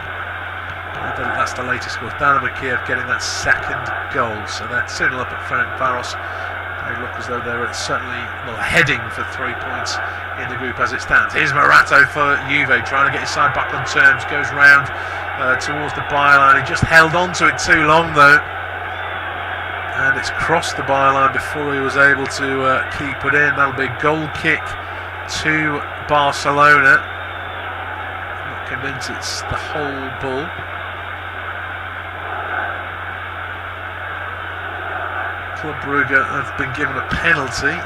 That's the latest score. Dynamo Kiev getting that second goal, so they're 2-0 up at Ferencváros. They look as though they're certainly heading for 3 points in the group as it stands. Here's Morata for Juve, trying to get his side back on terms. Goes round towards the byline. He just held on to it too long though, and it's crossed the byline before he was able to keep it in. That'll be a goal kick to Barcelona. I'm not convinced it's the whole ball. Club Brugge have been given a penalty.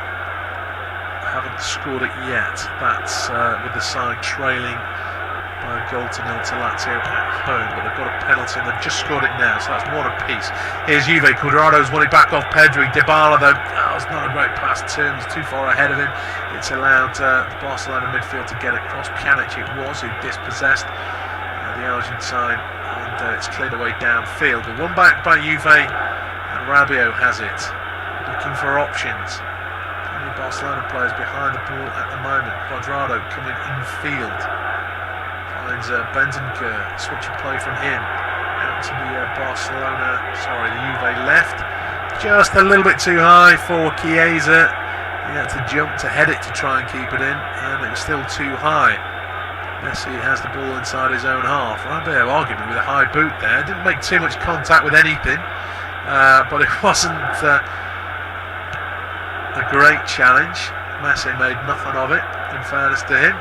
Haven't scored it yet. That's with the side trailing by a goal to 0 to Lazio at home, but they've got a penalty and they've just scored it now, so that's one apiece. Here's Juve. Cuadrado's won it back off Pedri. Dybala though, it's not a great pass to him. He's too far ahead of him. It's allowed the Barcelona midfield to get across. Pjanic it was who dispossessed the Argentine, and it's cleared away downfield. But one back by Juve, and Rabiot has it, looking for options. Only Barcelona players behind the ball at the moment. Cuadrado coming infield. Finds Bentancur, switching play from him out to the the Juve left. Just a little bit too high for Chiesa. He had to jump to head it to try and keep it in, and it was still too high. Messi has the ball inside his own half. Rabiot arguably with a high boot there. Didn't make too much contact with anything, but it wasn't a great challenge. Messi made nothing of it, in fairness to him.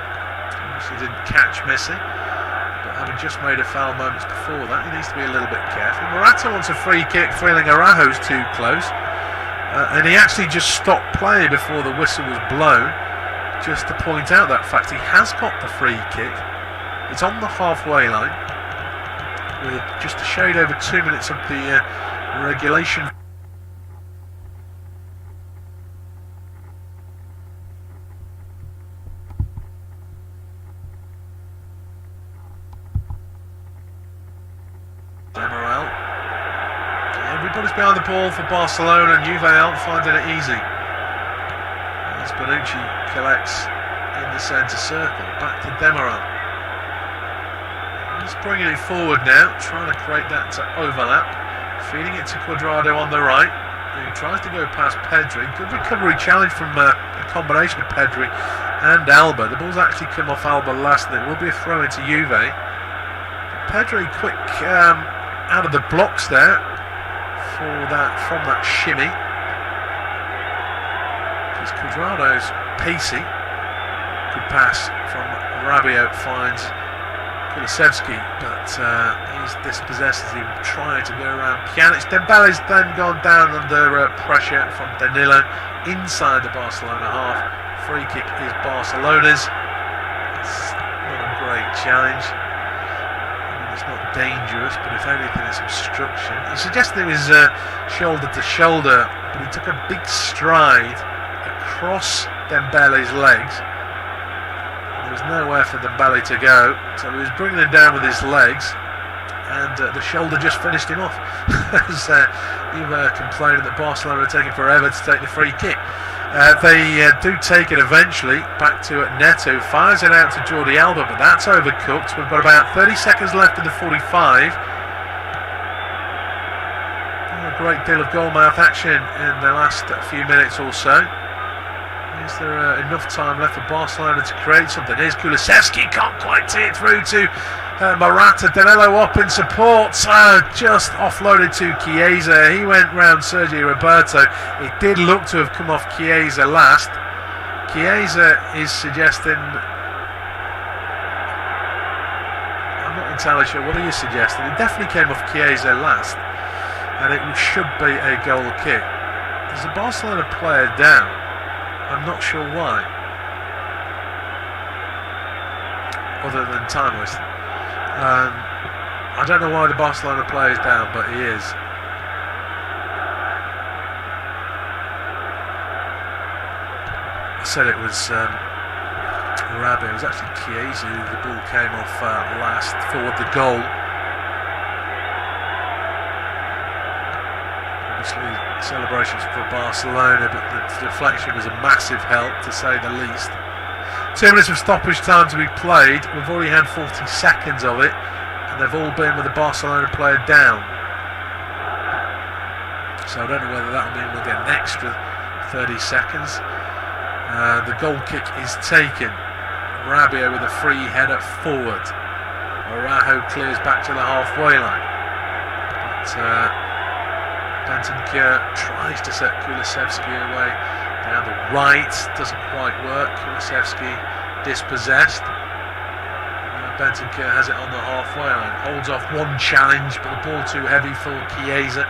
He didn't catch Messi, but having just made a foul moments before that, he needs to be a little bit careful. Morata wants a free kick, feeling Araujo's too close, and he actually just stopped playing before the whistle was blown, just to point out that fact. He has got the free kick. It's on the halfway line with just a shade over 2 minutes of the regulation. Demiral. Everybody's behind the ball for Barcelona, and Juve aren't finding it easy. As Bonucci collects in the centre circle, back to Demiral. He's bringing it forward now, trying to create that overlap, feeding it to Cuadrado on the right, who tries to go past Pedri. Good recovery challenge from a combination of Pedri and Alba. The ball's actually come off Alba last, and it will be a throw into Juve. Pedri quick out of the blocks there from that shimmy. Because Cuadrado's pacey. Good pass from Rabiot, finds Kulusevski, but he's dispossessed as he tried to go around Pjanic. Dembele's then gone down under pressure from Danilo inside the Barcelona half. Free kick is Barcelona's. It's not a great challenge. It's not dangerous, but if anything, it's obstruction. He suggested it was shoulder to shoulder, but he took a big stride across Dembele's legs nowhere for Dembele to go, so he was bringing him down with his legs, and the shoulder just finished him off. As you were complaining that Barcelona are taking forever to take the free kick. They do take it eventually, back to Neto, fires it out to Jordi Alba, but that's overcooked. We've got about 30 seconds left in the 45. A great deal of goal-mouth action in the last few minutes or so. Is there enough time left for Barcelona to create something? Here's Kulusevski, can't quite see it through to Morata. Danilo up in support, just offloaded to Chiesa. He went round Sergio Roberto. It did look to have come off Chiesa last. Chiesa is suggesting, I'm not entirely sure what he is suggesting. It definitely came off Chiesa last, and it should be a goal kick. There's a Barcelona player down. I'm not sure why, other than time waste. I don't know why the Barcelona player is down, but he is. I said it was Rabi. It was actually Chiesa who the ball came off last for the goal. Obviously celebrations for Barcelona, but the deflection was a massive help, to say the least. 2 minutes of stoppage time to be played. We've already had 40 seconds of it, and they've all been with the Barcelona player down. So I don't know whether that will mean we'll get an extra 30 seconds. The goal kick is taken. Rabiot with a free header forward. Araujo clears back to the halfway line. But Bentancur tries to set Kulusevski away down the right, doesn't quite work. Kulusevski dispossessed. Bentancur has it on the halfway line, holds off one challenge, but the ball too heavy for Chiesa.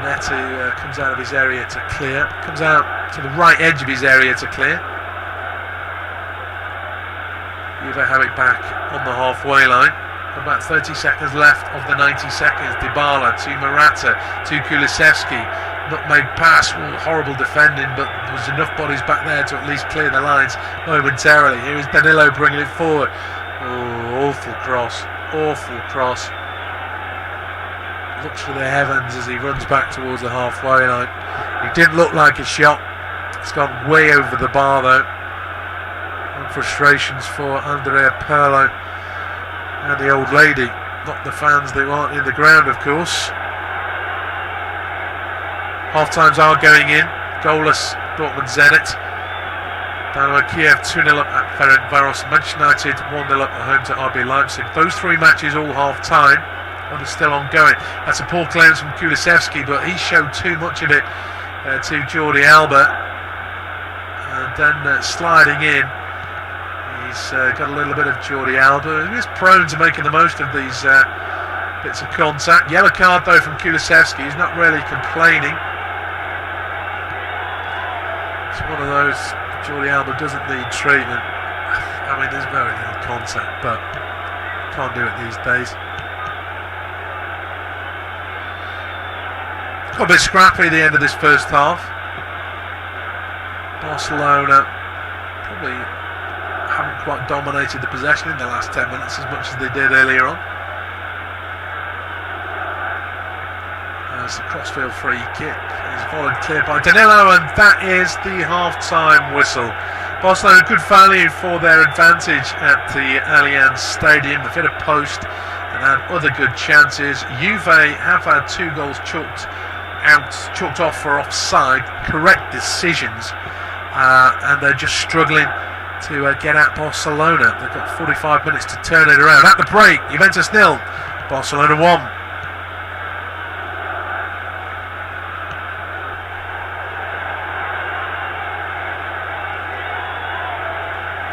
Neto comes out of his area to clear, comes out to the right edge of his area to clear. Juve have it back on the halfway line. About 30 seconds left of the 90 seconds. Dybala to Morata to Kulusevski. Nutmeg pass. Horrible defending, but there was enough bodies back there to at least clear the lines momentarily. Here is Danilo bringing it forward. Oh, awful cross. Awful cross. Looks for the heavens as he runs back towards the halfway line. It didn't look like a shot. It's gone way over the bar though. And frustrations for Andrea Pirlo and the old lady, not the fans who aren't in the ground, of course. Half times are going in. Goalless Dortmund Zenit. Dynamo Kiev 2-0 up at Ferencváros. Manchester United 1-0 up at home to RB Leipzig. Those three matches all half time, and they're still ongoing. That's a poor clearance from Kulusevski, but he showed too much of it to Jordi Alba. And then sliding in. He's got a little bit of Jordi Alba. He is prone to making the most of these bits of contact. Yellow card though from Kulusevski. He's not really complaining. It's one of those. Jordi Alba doesn't need treatment. I mean, there's very little contact, but can't do it these days. Got a bit scrappy at the end of this first half. Barcelona probably haven't quite dominated the possession in the last 10 minutes as much as they did earlier on. As the crossfield free kick is followed clear by Danilo, and that is the half-time whistle. Barcelona good value for their advantage at the Allianz Stadium. They've hit a post and had other good chances. Juve have had 2 goals chalked off for offside, correct decisions, and they're just struggling to get at Barcelona. They've got 45 minutes to turn it around. At the break, Juventus 0, Barcelona 1.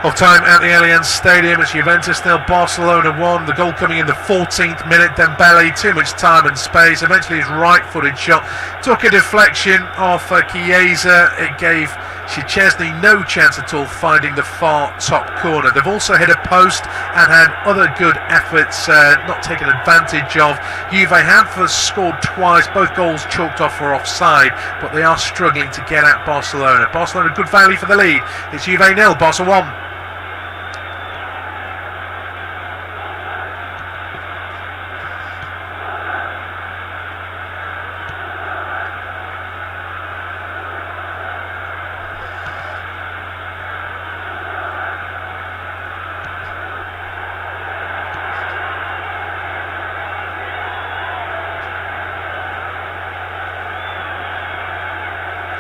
Half time at the Allianz Stadium. It's Juventus 0, Barcelona 1. The goal coming in the 14th minute. Dembele, too much time and space. Eventually his right-footed shot took a deflection off Chiesa. It gave Szczesny no chance at all finding the far top corner. They've also hit a post and had other good efforts not taken advantage of. Juve have scored twice, both goals chalked off for offside, but they are struggling to get at Barcelona. Barcelona good value for the lead. It's Juve 0, Barca 1.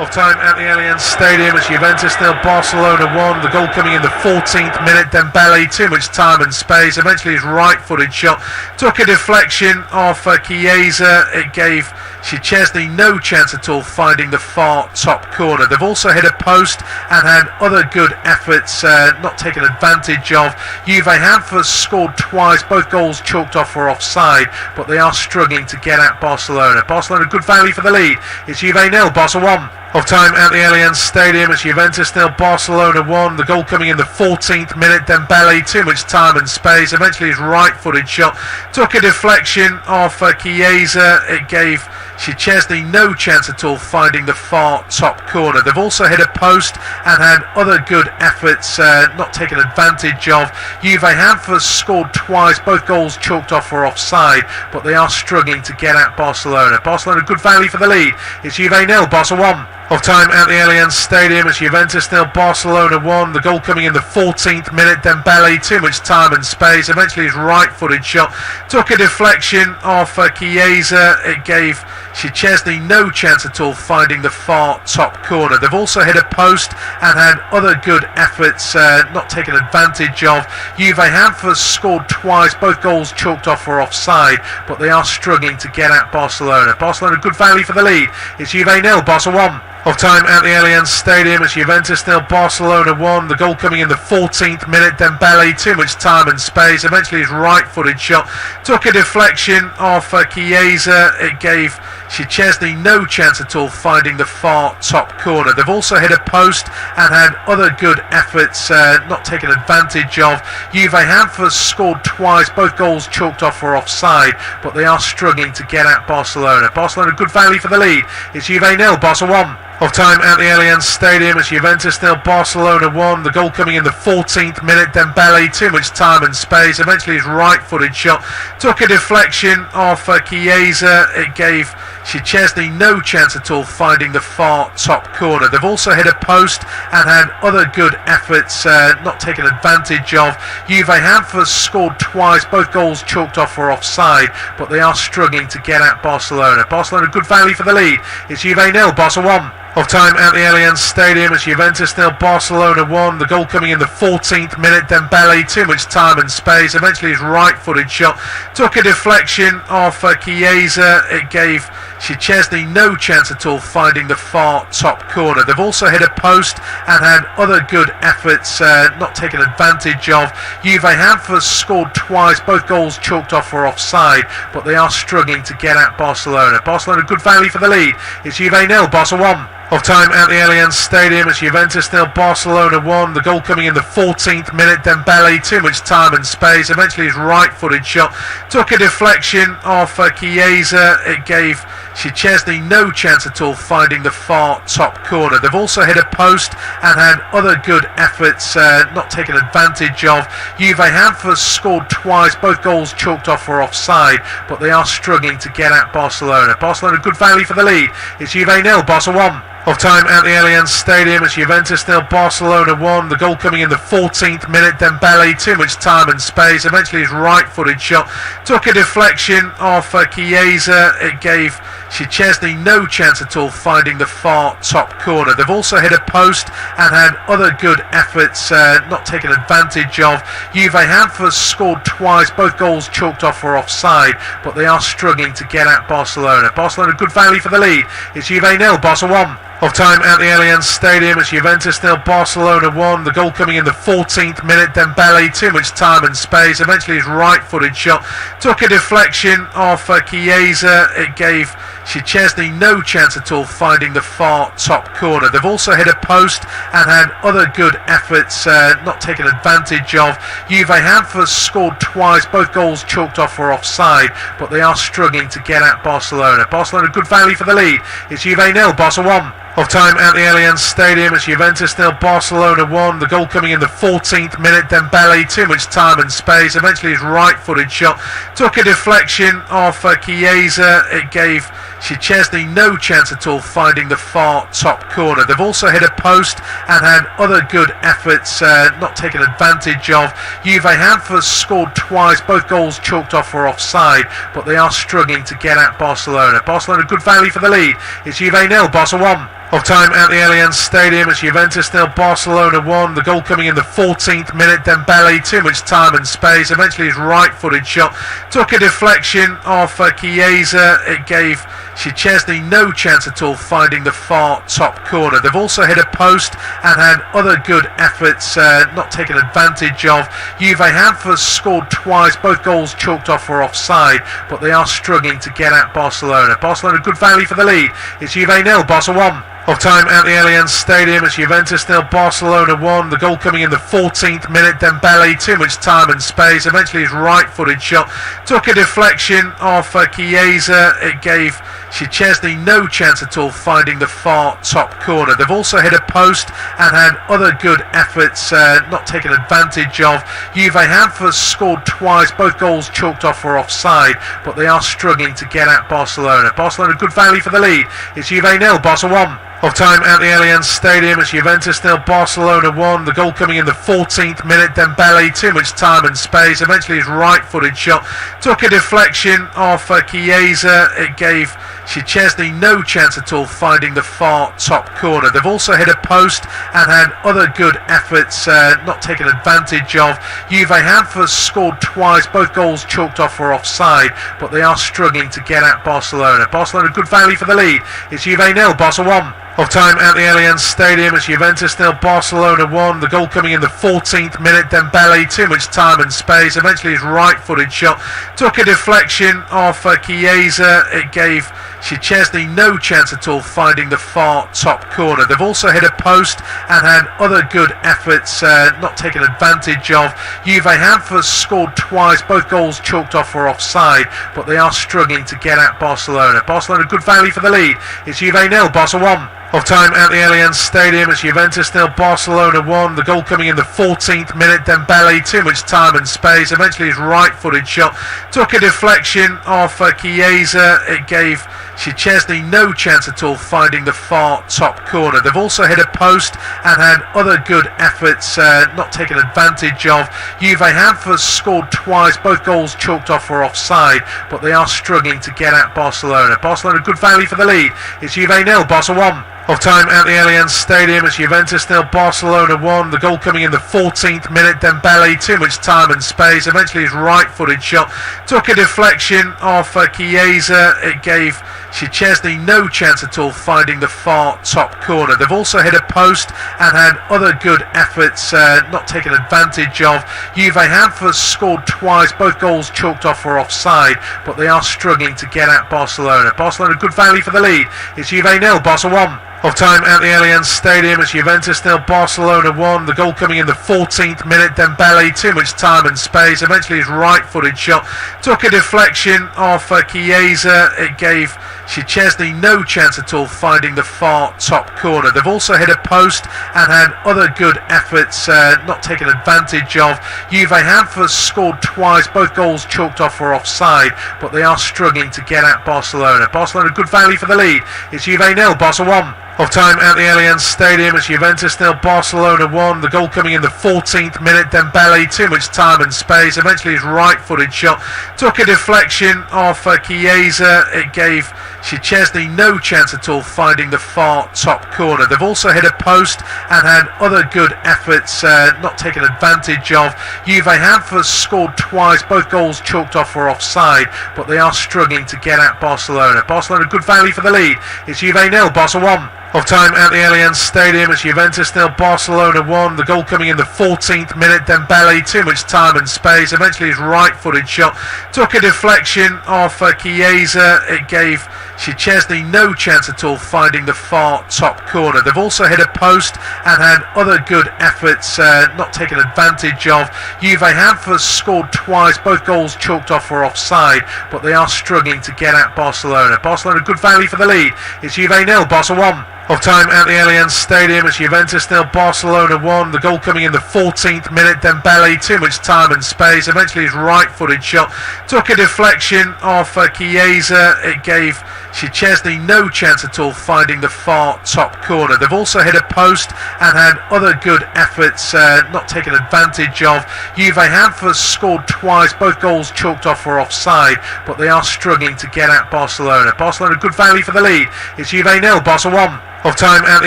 Of time at the Allianz Stadium, it's Juventus 0, Barcelona 1. The goal coming in the 14th minute. Dembele, too much time and space. Eventually his right-footed shot took a deflection off Chiesa. It gave Szczesny no chance at all, finding the far top corner. They've also hit a post and had other good efforts not taken advantage of. Juve have scored twice, both goals chalked off for offside, but they are struggling to get at Barcelona. Barcelona good value for the lead. It's Juve 0, Barca 1. Of time at the Allianz Stadium, it's Juventus 0, Barcelona 1. The goal coming in the 14th minute. Dembele, too much time and space. Eventually his right-footed shot took a deflection off Chiesa. It gave Szczesny no chance at all, finding the far top corner. They've also hit a post and had other good efforts not taken advantage of. Juve have scored twice, both goals chalked off for offside, but they are struggling to get at Barcelona. Barcelona good value for the lead. It's Juve 0, Barca 1. Of time at the Allianz Stadium, it's Juventus 0, Barcelona 1. The goal coming in the 14th minute. Dembele, too much time and space. Eventually his right-footed shot took a deflection off Chiesa. It gave Szczesny no chance at all, finding the far top corner. They've also hit a post and had other good efforts not taken advantage of. Juve have scored twice, both goals chalked off for offside, but they are struggling to get at Barcelona. Barcelona good value for the lead. It's Juve 0, Barca 1. Of time at the Allianz Stadium, it's Juventus 0, Barcelona 1. The goal coming in the 14th minute. Dembele, too much time and space. Eventually his right-footed shot took a deflection off Chiesa. It gave Szczesny no chance at all, finding the far top corner. They've also hit a post and had other good efforts not taken advantage of. Juve have scored twice, both goals chalked off for offside, but they are struggling to get at Barcelona. Barcelona good value for the lead. It's Juve 0, Barca 1. Of time at the Allianz Stadium, it's Juventus 0, Barcelona 1. The goal coming in the 14th minute. Dembele, too much time and space. Eventually his right-footed shot took a deflection off Chiesa. It gave Szczesny no chance at all, finding the far top corner. They've also hit a post and had other good efforts not taken advantage of. Juve have scored twice, both goals chalked off for offside, but they are struggling to get at Barcelona. Barcelona good value for the lead. It's Juve 0, Barca 1. Of time at the Allianz Stadium, it's Juventus 0, Barcelona 1. The goal coming in the 14th minute. Dembele, too much time and space. Eventually his right-footed shot took a deflection off Chiesa. It gave Szczesny no chance at all, finding the far top corner. They've also hit a post and had other good efforts not taken advantage of. Juve have scored twice, both goals chalked off for offside, but they are struggling to get at Barcelona. Barcelona good value for the lead. It's Juve 0, Barca 1. Of time at the Allianz Stadium, it's Juventus 0, Barcelona 1. The goal coming in the 14th minute. Dembele, too much time and space. Eventually his right-footed shot took a deflection off Chiesa. It gave Szczesny no chance at all, finding the far top corner. They've also hit a post and had other good efforts not taken advantage of. Juve have scored twice, both goals chalked off for offside, but they are struggling to get at Barcelona. Barcelona good value for the lead. It's Juve 0, Barca 1. Of time at the Allianz Stadium, it's Juventus 0, Barcelona 1. The goal coming in the 14th minute. Dembele, too much time and space. Eventually his right-footed shot took a deflection off Chiesa. It gave Szczesny no chance at all, finding the far top corner. They've also hit a post and had other good efforts not taken advantage of. Juve have scored twice, both goals chalked off for offside, but they are struggling to get at Barcelona. Barcelona good value for the lead. It's Juve 0, Barca 1. Of time at the Allianz Stadium, it's Juventus 0, Barcelona 1. The goal coming in the 14th minute. Dembele, too much time and space. Eventually his right-footed shot took a deflection off Chiesa. It gave Szczesny no chance at all, finding the far top corner. They've also hit a post and had other good efforts not taken advantage of. Juve have scored twice, both goals chalked off for offside, but they are struggling to get at Barcelona. Barcelona good value for the lead. It's Juve 0, Barca 1. Of time at the Allianz Stadium, it's Juventus 0, Barcelona 1. The goal coming in the 14th minute. Dembele, too much time and space. Eventually his right-footed shot took a deflection off Chiesa. It gave Szczesny no chance at all, finding the far top corner. They've also hit a post and had other good efforts not taken advantage of. Juve have scored twice, both goals chalked off for offside, but they are struggling to get at Barcelona. Barcelona good value for the lead. It's Juve 0, Barca 1. Of time at the Allianz Stadium, it's Juventus 0, Barcelona 1. The goal coming in the 14th minute. Dembele, too much time and space. Eventually his right-footed shot took a deflection off Chiesa. It gave Szczesny no chance at all, finding the far top corner. They've also hit a post and had other good efforts not taken advantage of. Juve have scored twice, both goals chalked off for offside, but they are struggling to get at Barcelona. Barcelona good value for the lead. It's Juve 0, Barca 1. Of time at the Allianz Stadium, it's Juventus 0, Barcelona 1. The goal coming in the 14th minute. Dembele, too much time and space. Eventually his right-footed shot took a deflection off Chiesa. It gave Szczesny no chance at all, finding the far top corner. They've also hit a post and had other good efforts not taken advantage of. Juve have scored twice, both goals chalked off for offside, but they are struggling to get at Barcelona. Barcelona good value for the lead. It's Juve 0, Barca 1. Of time at the Allianz Stadium, it's Juventus 0, Barcelona 1. The goal coming in the 14th minute. Dembele, too much time and space. Eventually his right-footed shot took a deflection off Chiesa. It gave Szczesny no chance at all, finding the far top corner. They've also hit a post and had other good efforts not taken advantage of. Juve have scored twice, both goals chalked off for offside, but they are struggling to get at Barcelona. Barcelona good value for the lead. It's Juve 0, Barca 1. Of time at the Allianz Stadium, it's Juventus 0, Barcelona 1. The goal coming in the 14th minute. Dembele, too much time and space. Eventually his right-footed shot took a deflection off Chiesa. It gave Szczesny no chance at all, finding the far top corner. They've also hit a post and had other good efforts not taken advantage of. Juve have scored twice, both goals chalked off for offside, but they are struggling to get at Barcelona. Barcelona good value for the lead. It's Juve 0, Barca 1. Of time at the Allianz Stadium, it's Juventus 0, Barcelona 1. The goal coming in the 14th minute. Dembele, too much time and space. Eventually his right-footed shot took a deflection off Chiesa. It gave Szczesny no chance at all, finding the far top corner. They've also hit a post and had other good efforts not taken advantage of. Juve have scored twice, both goals chalked off for offside, but they are struggling to get at Barcelona. Barcelona good value for the lead. It's Juve 0, Barca 1. Of time at the Allianz Stadium, it's Juventus 0, Barcelona 1. The goal coming in the 14th minute. Dembele, too much time and space. Eventually his right-footed shot took a deflection off Chiesa. It gave Szczesny no chance at all, finding the far top corner. They've also hit a post and had other good efforts not taken advantage of. Juve have scored twice, both goals chalked off for offside, but they are struggling to get at Barcelona. Barcelona good value for the lead. It's Juve 0, Barca 1. Of time at the Allianz Stadium, it's Juventus 0, Barcelona 1. The goal coming in the 14th minute. Dembele, too much time and space. Eventually his right-footed shot took a deflection off Chiesa. It gave Szczesny no chance at all, finding the far top corner. They've also hit a post and had other good efforts not taken advantage of. Juve have scored twice, both goals chalked off for offside, but they are struggling to get at Barcelona. Barcelona good value for the lead. It's Juve 0, Barca 1. Of time at the Allianz Stadium, it's Juventus 0, Barcelona 1. The goal coming in the 14th minute. Dembele, too much time and space. Eventually his right-footed shot took a deflection off Chiesa. It gave Szczesny no chance at all, finding the far top corner. They've also hit a post and had other good efforts not taken advantage of. Juve have scored twice, both goals chalked off for offside, but they are struggling to get at Barcelona. Barcelona good value for the lead. It's Juve 0, Barca 1. Of time at the Allianz Stadium, it's Juventus 0, Barcelona 1. The goal coming in the 14th minute. Dembele, too much time and space. Eventually his right-footed shot took a deflection off Chiesa. It gave Szczesny no chance at all, finding the far top corner. They've also hit a post and had other good efforts not taken advantage of. Juve have scored twice, both goals chalked off for offside, but they are struggling to get at Barcelona. Barcelona good value for the lead. It's Juve 0, Barca 1. Of time at the Allianz Stadium, it's Juventus 0, Barcelona 1. The goal coming in the 14th minute. Dembele, too much time and space. Eventually his right-footed shot took a deflection off Chiesa. It gave Szczesny no chance at all, finding the far top corner. They've also hit a post and had other good efforts not taken advantage of. Juve have scored twice, both goals chalked off for offside, but they are struggling to get at Barcelona. Barcelona good value for the lead. It's Juve 0, Barca 1. Off time at the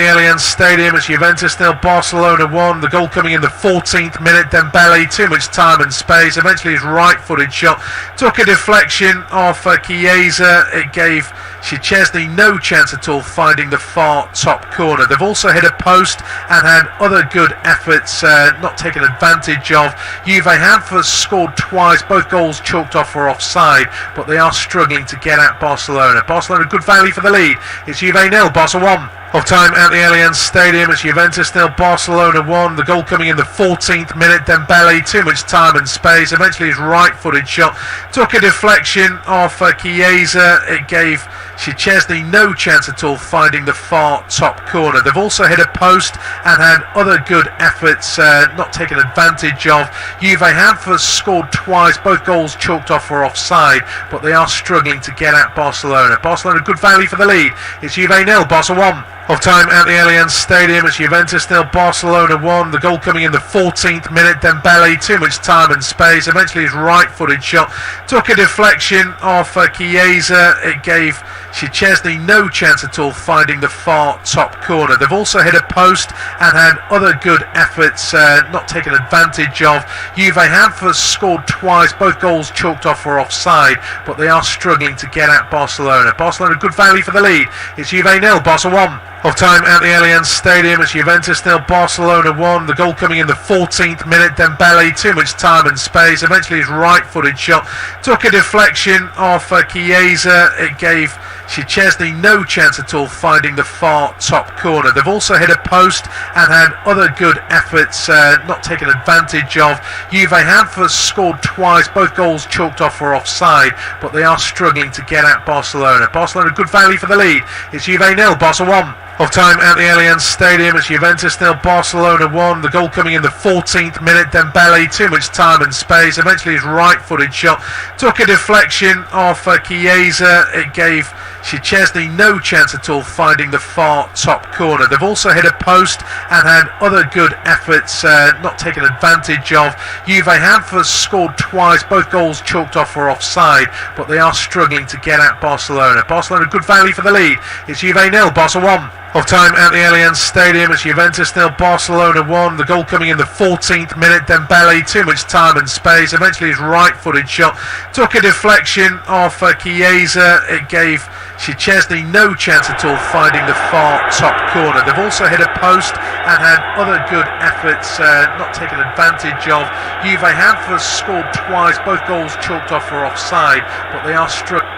Allianz Stadium, it's Juventus 0, Barcelona 1. The goal coming in the 14th minute. Dembele, too much time and space. Eventually his right-footed shot took a deflection off Chiesa. It gave Szczesny no chance at all, finding the far top corner. They've also hit a post and had other good efforts not taken advantage of. Juve have scored twice, both goals chalked off for offside, but they are struggling to get at Barcelona. Barcelona good value for the lead. It's Juve 0, Barca 1. Off time at the Allianz Stadium, it's Juventus 0, Barcelona 1. The goal coming in the 14th minute. Dembele, too much time and space. Eventually his right-footed shot took a deflection off Chiesa. It gave Szczesny no chance at all, finding the far top corner. They've also hit a post and had other good efforts not taken advantage of. Juve have scored twice, both goals chalked off for offside, but they are struggling to get at Barcelona. Barcelona good value for the lead. It's Juve 0, Barca 1. Off time at the Allianz Stadium, it's Juventus 0, Barcelona 1. The goal coming in the 14th minute. Dembele, too much time and space. Eventually his right-footed shot took a deflection off Chiesa. It gave Szczesny no chance at all, finding the far top corner. They've also hit a post and had other good efforts not taken advantage of. Juve have scored twice, both goals chalked off for offside, but they are struggling to get at Barcelona. Barcelona good value for the lead. It's Juve 0, Barca 1. Off time at the Allianz Stadium, it's Juventus 0, Barcelona 1. The goal coming in the 14th minute. Dembele, too much time and space. Eventually his right-footed shot took a deflection off Chiesa. It gave Szczesny no chance at all, finding the far top corner. They've also hit a post and had other good efforts not taken advantage of. Juve have scored twice, both goals chalked off for offside, but they are struggling to get at Barcelona. Barcelona good value for the lead. It's Juve 0, Barca 1. Off time at the Allianz Stadium, it's Juventus 0, Barcelona 1. The goal coming in the 14th minute. Dembele, too much time and space. Eventually his right-footed shot took a deflection off Chiesa. It gave Szczesny no chance at all, finding the far top corner. They've also hit a post and had other good efforts not taken advantage of. Juve have scored twice, both goals chalked off for offside, but they are struggling to get at Barcelona. Barcelona good value for the lead. It's Juve 0, Barca 1. Off time at the Allianz Stadium, it's Juventus 0, Barcelona 1. The goal coming in the 14th minute. Dembele, too much time and space. Eventually his right-footed shot took a deflection off Chiesa. It gave Szczesny no chance at all, finding the far top corner. They've also hit a post and had other good efforts not taken advantage of. Juve have scored twice, both goals chalked off for offside, but they are struggling.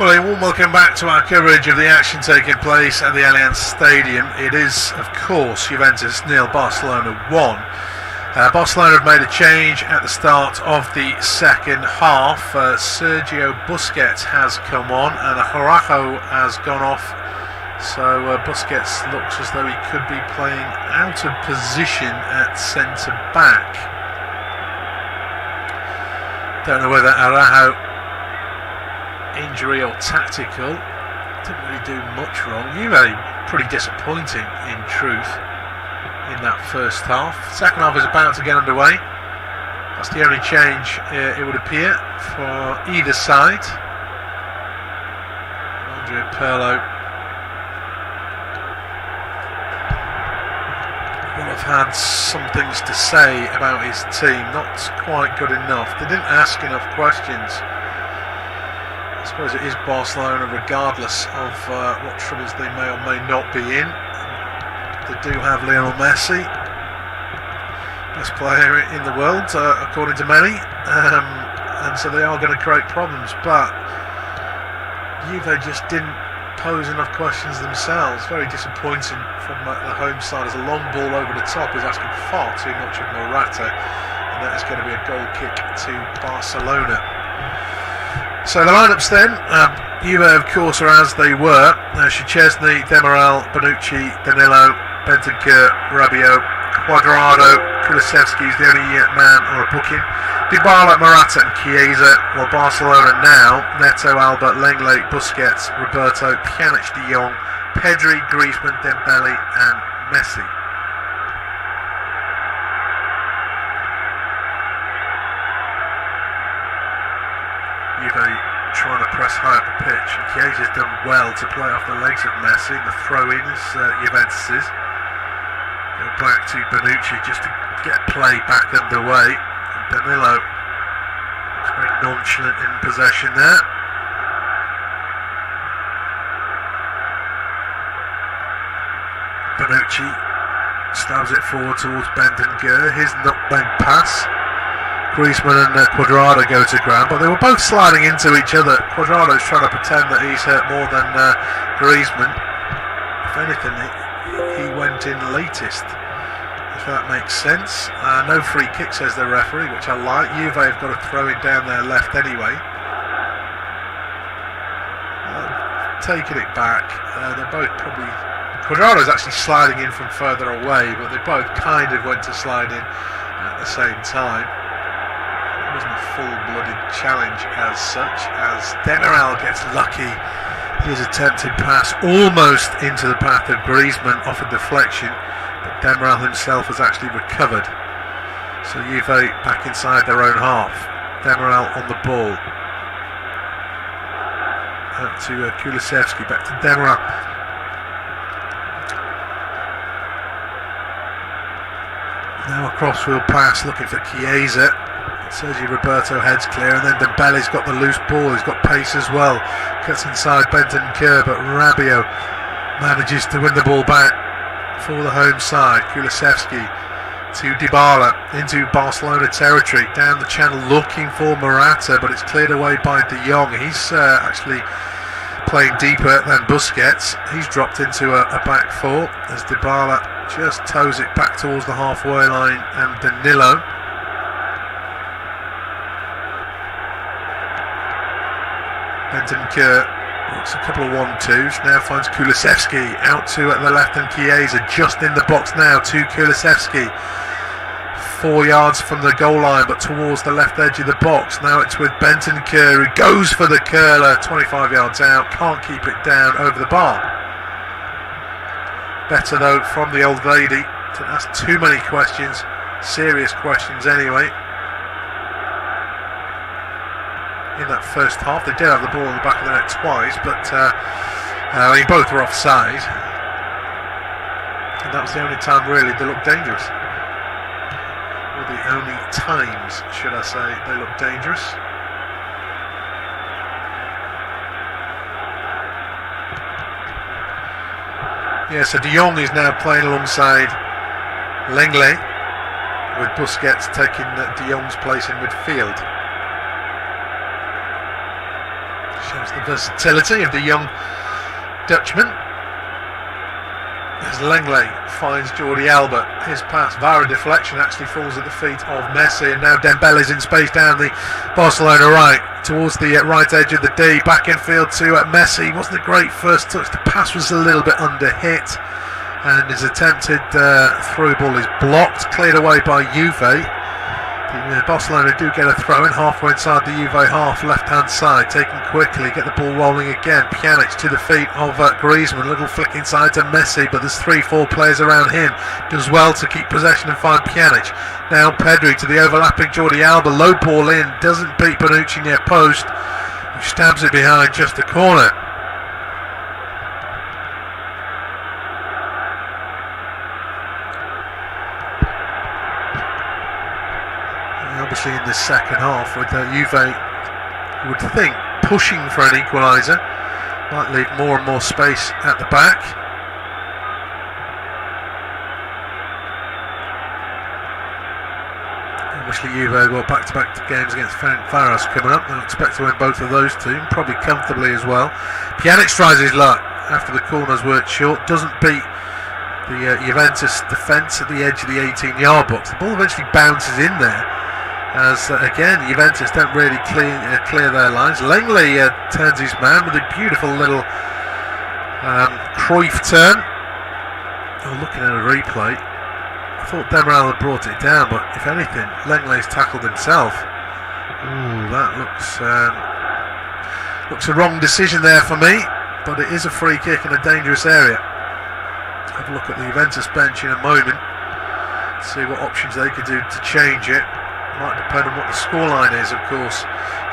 Well, a warm welcome back to our coverage of the action taking place at the Allianz Stadium. It is, of course, Juventus 0, Barcelona 1. Barcelona have made a change at the start of the second half. Sergio Busquets has come on and Araujo has gone off. So Busquets looks as though he could be playing out of position at centre back. Don't know whether Araujo injury or tactical, didn't really do much wrong. Juve pretty disappointing in truth in that first half. Second half is about to get underway. That's the only change it would appear for either side. Andre Pirlo will have had some things to say about his team. Not quite good enough. They didn't ask enough questions. I suppose it is Barcelona, regardless of what troubles they may or may not be in. They do have Lionel Messi, best player in the world, according to many, and so they are going to create problems. But Juve just didn't pose enough questions themselves. Very disappointing from the home side, as a long ball over the top is asking far too much of Morata, and that is going to be a goal kick to Barcelona. So the lineups then, Juve of course are as they were. Szczesny, Demiral, Bonucci, Danilo, Bentancur, Rabiot, Cuadrado, Kulusevski is the only man on a booking. Dybala, Morata and Chiesa. Well, Barcelona now, Neto, Alba, Lenglet, Busquets, Roberto, Pjanic, De Jong, Pedri, Griezmann, Dembele and Messi. Juve trying to press high up the pitch. Chiesa's done well to play off the legs of Messi. The throw-in is Juventus's. Go back to Bonucci just to get play back underway. And Danilo is very nonchalant in possession there. Bonucci stabs it forward towards Bentancur. His knockdown pass. Griezmann and Cuadrado go to ground, but they were both sliding into each other. Cuadrado's trying to pretend that he's hurt more than Griezmann. If anything, he went in latest, if that makes sense. No free kick, says the referee, which I like. Juve have got to throw it down their left anyway. Taking it back, they're both probably... Cuadrado's actually sliding in from further away, but they both kind of went to slide in at the same time. It wasn't a full-blooded challenge as such, as Demiral gets lucky. His attempted pass almost into the path of Griezmann off a deflection, but Demiral himself has actually recovered. So Juve back inside their own half. Demiral on the ball. Out to Kulusevski, back to Demiral. Now a crossfield pass looking for Chiesa. Sergio Roberto heads clear, and then Dembele's got the loose ball. He's got pace as well. Cuts inside Bentancur, but Rabiot manages to win the ball back for the home side. Kulusevski to Dybala into Barcelona territory. Down the channel looking for Morata, but it's cleared away by De Jong. He's actually playing deeper than Busquets. He's dropped into a back four as Dybala just toes it back towards the halfway line, and Danilo Bentancur looks a couple of 1-2s, now finds Kulusevski out to at the left, and Chiesa just in the box now to Kulusevski, 4 yards from the goal line but towards the left edge of the box. Now it's with Bentancur, who goes for the curler, 25 yards out, can't keep it down over the bar. Better though from the old lady to ask too many questions, serious questions anyway. In that first half, they did have the ball in the back of the net twice, but both were offside, and that was the only time really they looked dangerous, or the only times, should I say, they looked dangerous. Yeah, so De Jong is now playing alongside Lenglet, with Busquets taking De Jong's place in midfield. Shows the versatility of the young Dutchman. As Lenglet finds Jordi Alba, his pass via a deflection actually falls at the feet of Messi, and now Dembele's in space down the Barcelona right towards the right edge of the D, back in field to Messi. Wasn't a great first touch, the pass was a little bit under hit, and his attempted through ball is blocked, cleared away by Juve. Barcelona do get a throw in halfway inside the Juve half, left hand side, taken quickly, get the ball rolling again. Pjanic to the feet of Griezmann, little flick inside to Messi, but there's 3-4 players around him. Does well to keep possession and find Pjanic. Now Pedri to the overlapping Jordi Alba, low ball in, doesn't beat Bonucci near post, who stabs it behind just the corner. Obviously in this second half, with Juve, you would think, pushing for an equaliser, might leave more and more space at the back. Obviously Juve got back-to-back games against Ferencváros coming up. They'll expect to win both of those two, probably comfortably as well. Pjanic tries his luck after the corners worked short, doesn't beat the Juventus defence at the edge of the 18-yard box. The ball eventually bounces in there, as again Juventus don't really clear their lines. Lenglet turns his man with a beautiful little Cruyff turn. Oh, looking at a replay, I thought Demiral had brought it down, but if anything, Lenglet's tackled himself. Ooh, that looks a wrong decision there for me, but it is a free kick in a dangerous area. Have a look at the Juventus bench in a moment, see what options they could do to change it. Might depend on what the scoreline is, of course.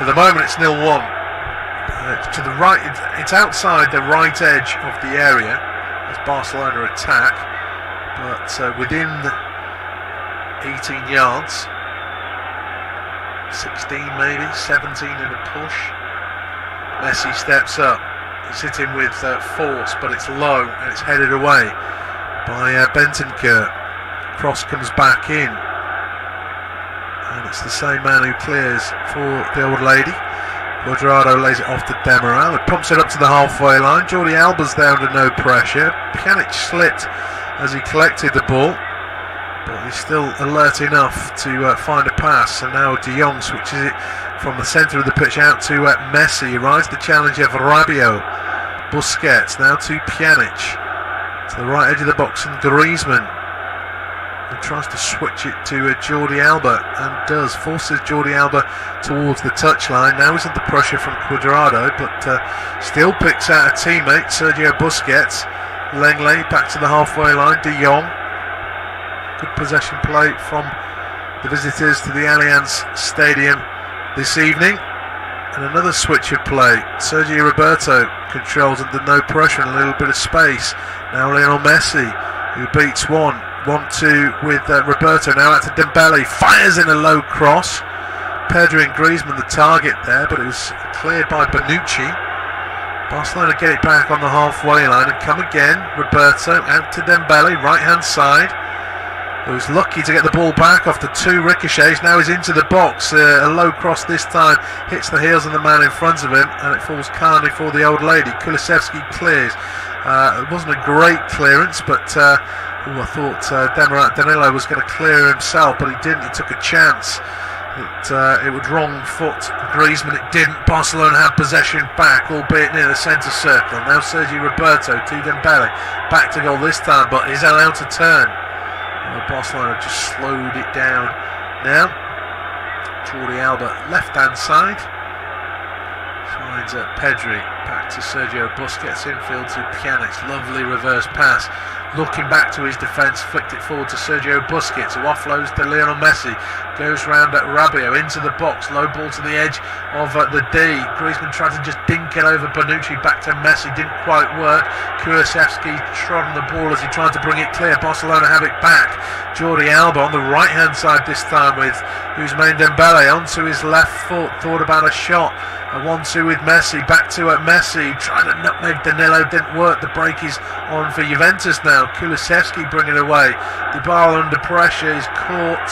At the moment it's 0-1. To the right, it's outside the right edge of the area as Barcelona attack, but within 18 yards, 16 maybe, 17 in a push. Messi steps up. He's hit him with force, but it's low and it's headed away by Bentancur. Cross comes back in, and it's the same man who clears for the old lady. Cuadrado lays it off to Demiral. It pumps it up to the halfway line. Jordi Alba's there under no pressure. Pjanic slipped as he collected the ball, but he's still alert enough to find a pass. And now De Jong switches it from the centre of the pitch out to Messi. He rides the challenge of Rabiot. Busquets now to Pjanic. To the right edge of the box, and Griezmann. He tries to switch it to Jordi Alba, and does. Forces Jordi Alba towards the touchline. Now he's under pressure from Cuadrado, but still picks out a teammate, Sergio Busquets. Lenglet back to the halfway line. De Jong. Good possession play from the visitors to the Allianz Stadium this evening. And another switch of play. Sergio Roberto controls under no pressure and a little bit of space. Now Lionel Messi, who beats 1-2 with Roberto. Now out to Dembele, fires in a low cross. Pedri and Griezmann the target there, but it was cleared by Bonucci. Barcelona get it back on the halfway line and come again. Roberto out to Dembele, right hand side. He was lucky to get the ball back after two ricochets. Now he's into the box. A low cross this time hits the heels of the man in front of him, and it falls calmly for the old lady. Kulusevski clears. It wasn't a great clearance, but I thought Danilo was going to clear himself, but he didn't. He took a chance that it would wrong foot Griezmann. It didn't. Barcelona have possession back, albeit near the centre circle. Now Sergio Roberto to Dembele. Back to goal this time, but he's allowed to turn. Barcelona just slowed it down. Now Jordi Alba left hand side finds Pedri, back to Sergio Busquets, infield to Pjanic. Lovely reverse pass, looking back to his defence, flicked it forward to Sergio Busquets, who offloads to Lionel Messi, goes round at Rabiot into the box, low ball to the edge of the D. Griezmann tried to just dink it over Bonucci, back to Messi, didn't quite work. Kulusevski trod on the ball as he tried to bring it clear. Barcelona have it back. Jordi Alba on the right hand side this time with Ousmane Dembele onto his left foot, thought about a shot. A 1-2 with Messi, back to Messi, trying to nutmeg Danilo, didn't work. The break is on for Juventus now. Kulusevski bringing it away. Dybala under pressure, is caught.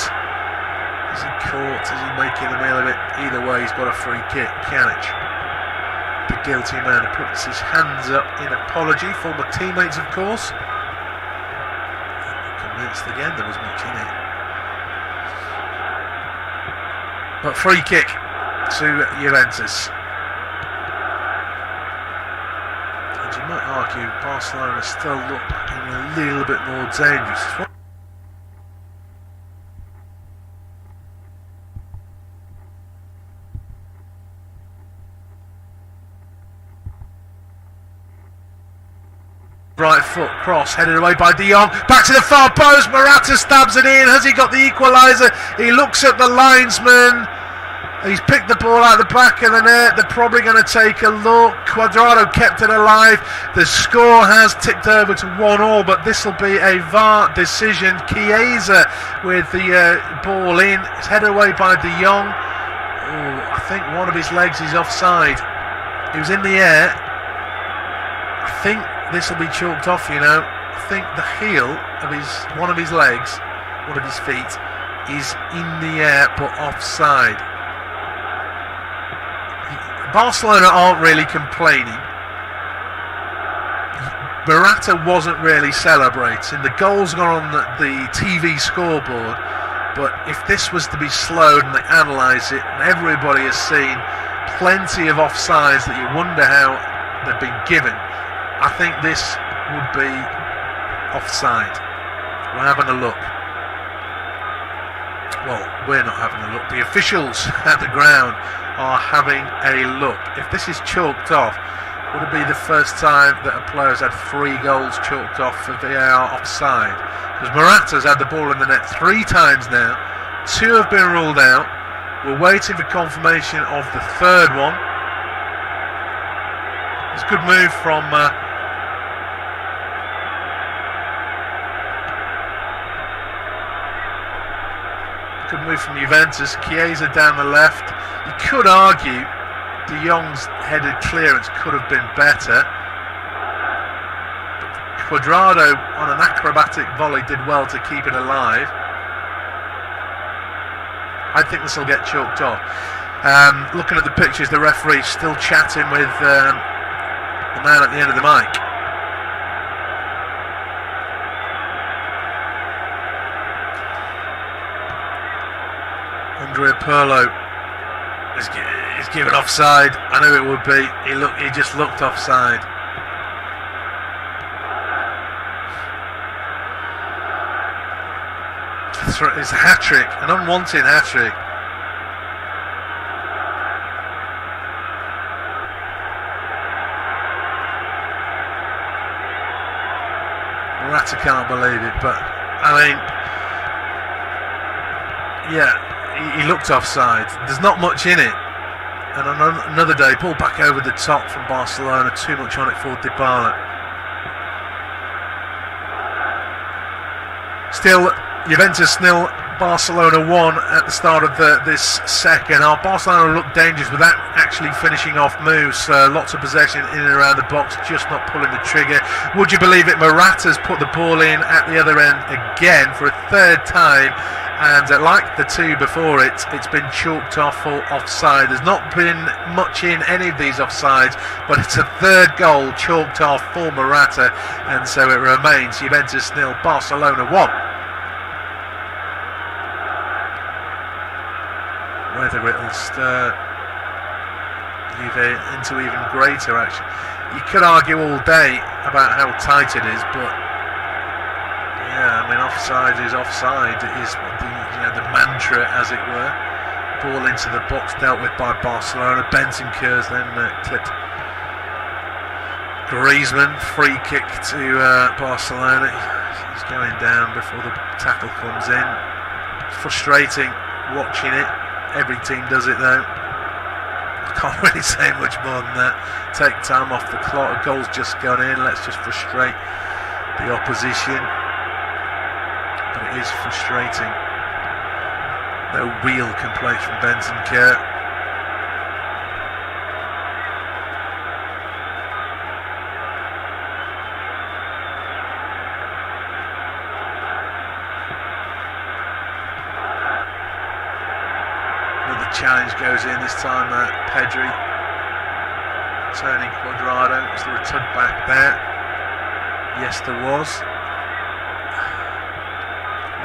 Is he caught? Is he making a meal of it? Either way, he's got a free kick. Pjanic, the guilty man, puts his hands up in apology. Former teammates, of course. I'm convinced again there was much in it. But free kick to Juventus. And you might argue Barcelona still look in a little bit more dangerous. Right foot cross headed away by De Jong, back to the far post. Morata stabs it in. Has he got the equaliser? He looks at the linesman. He's picked the ball out of the back of the net. They're probably going to take a look. Cuadrado kept it alive. The score has ticked over to 1-1, but this will be a VAR decision. Chiesa with the ball in. It's headed away by De Jong. Oh, I think one of his legs is offside. He was in the air. I think this will be chalked off, you know. I think the heel of one of his legs, one of his feet, is in the air but offside. Barcelona aren't really complaining. Morata wasn't really celebrating. The goal's gone on the TV scoreboard, but if this was to be slowed and they analyse it, and everybody has seen plenty of offsides that you wonder how they've been given, I think this would be offside. We're having a look. Well, we're not having a look. The officials at the ground are having a look. If this is chalked off, would it be the first time that a player has had 3 goals chalked off for VAR offside? Because Morata's had the ball in the net 3 times now. 2 have been ruled out. We're waiting for confirmation of the 3rd one. It's a good move from Juventus. Chiesa down the left. You could argue De Jong's headed clearance could have been better. But Cuadrado on an acrobatic volley did well to keep it alive. I think this will get chalked off. Looking at the pictures, the referee's still chatting with the man at the end of the mic. Andrea Pirlo is given offside. I knew it would be. He just looked offside. It's a hat-trick, an unwanted hat-trick. Morata can't believe it, but I mean, yeah, he looked offside. There's not much in it. And on another day, ball back over the top from Barcelona. Too much on it for dybala. Still, Juventus 0, Barcelona 1 at the start of this second. Barcelona looked dangerous without actually finishing off moves. Lots of possession in and around the box, just not pulling the trigger. Would you believe it? Morata's put the ball in at the other end again for a 3rd time. And like the 2 before it, it's been chalked off for offside. There's not been much in any of these offsides, but it's a 3rd goal chalked off for Morata. And so it remains Juventus 0, Barcelona 1. Whether it'll stir Juve into even greater action. You could argue all day about how tight it is, but yeah, I mean, offside is offside. It is the mantra, as it were. Ball into the box dealt with by Barcelona. Bentancur's then clipped Griezmann. Free kick to Barcelona. He's going down before the tackle comes in. It's frustrating watching it. Every team does it though. I can't really say much more than that. Take time off the clock. A goal's just gone in. Let's just frustrate the opposition. But it is frustrating. No real complaints from Bentancur. Challenge goes in this time. Pedri turning Cuadrado. Is there a tug back there? Yes, there was.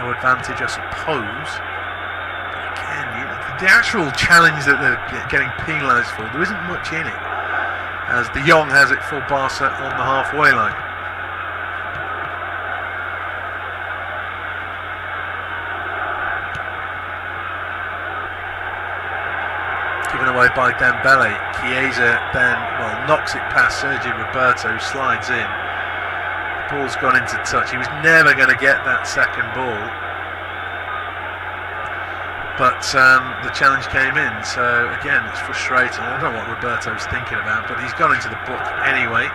No advantage, I suppose. But again, the actual challenge that they're getting penalised for, there isn't much in it, as De Jong has it for Barca on the halfway line. Given away by Dembele. Chiesa then, knocks it past Sergio Roberto, who slides in. The ball's gone into touch. He was never going to get that second ball. But the challenge came in, so again, it's frustrating. I don't know what Roberto's thinking about, but he's gone into the book anyway.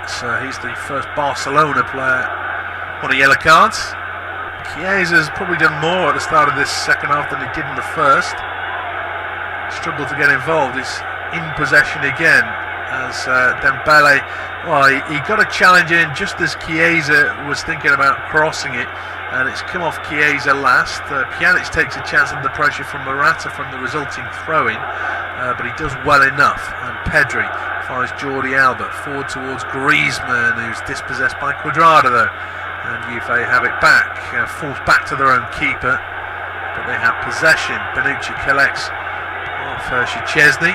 So he's the first Barcelona player on a yellow card. Chiesa's probably done more at the start of this second half than he did in the first. Struggled to get involved. He's in possession again as Dembele. He got a challenge in just as Chiesa was thinking about crossing it, and it's come off Chiesa last. Pjanic takes a chance under pressure from Morata from the resulting throw-in, but he does well enough. And Pedri finds Jordi Alba forward towards Griezmann, who's dispossessed by Cuadrado though. And Juve have it back, falls back to their own keeper, but they have possession. Bonucci collects off Szczesny,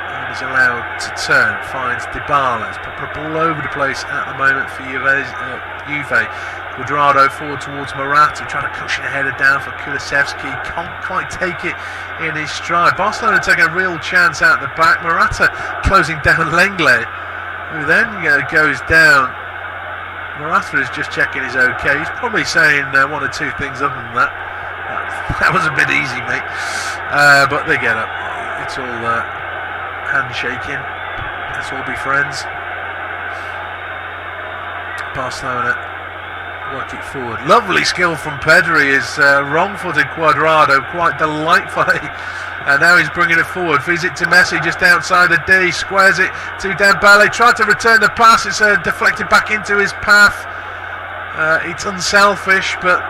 and is allowed to turn, finds dybala. It's put the ball over the place at the moment for Juve. Cuadrado forward towards Morata, trying to cushion a header down for Kulusevski. Can't quite take it in his stride. Barcelona take a real chance out the back. Morata closing down Lenglet, who then goes down. Morata is just checking he's okay. He's probably saying one or two things other than that. That was a bit easy, mate. But they get up. It's all handshaking. Let's all be friends. Barcelona work it forward. Lovely skill from Pedri. Is wrong-footed Cuadrado quite delightfully. And now he's bringing it forward. Feeds it to Messi just outside the D. Squares it to Dembele. Tried to return the pass. It's deflected back into his path. It's unselfish, but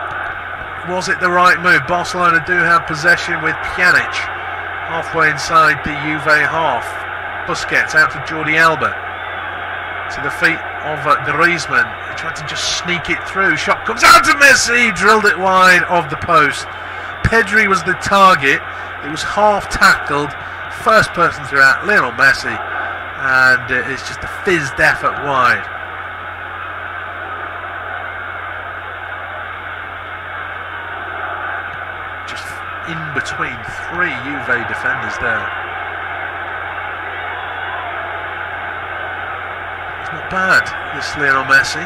was it the right move? Barcelona do have possession with Pjanic halfway inside the Juve half. Busquets out to Jordi Alba. To the feet of Griezmann. He tried to just sneak it through. Shot comes out to Messi. Drilled it wide of the post. Pedri was the target. It was half tackled. First person throughout, Lionel Messi. And it's just a fizzed effort wide. Just in between three Juve defenders there. It's not bad, this Lionel Messi.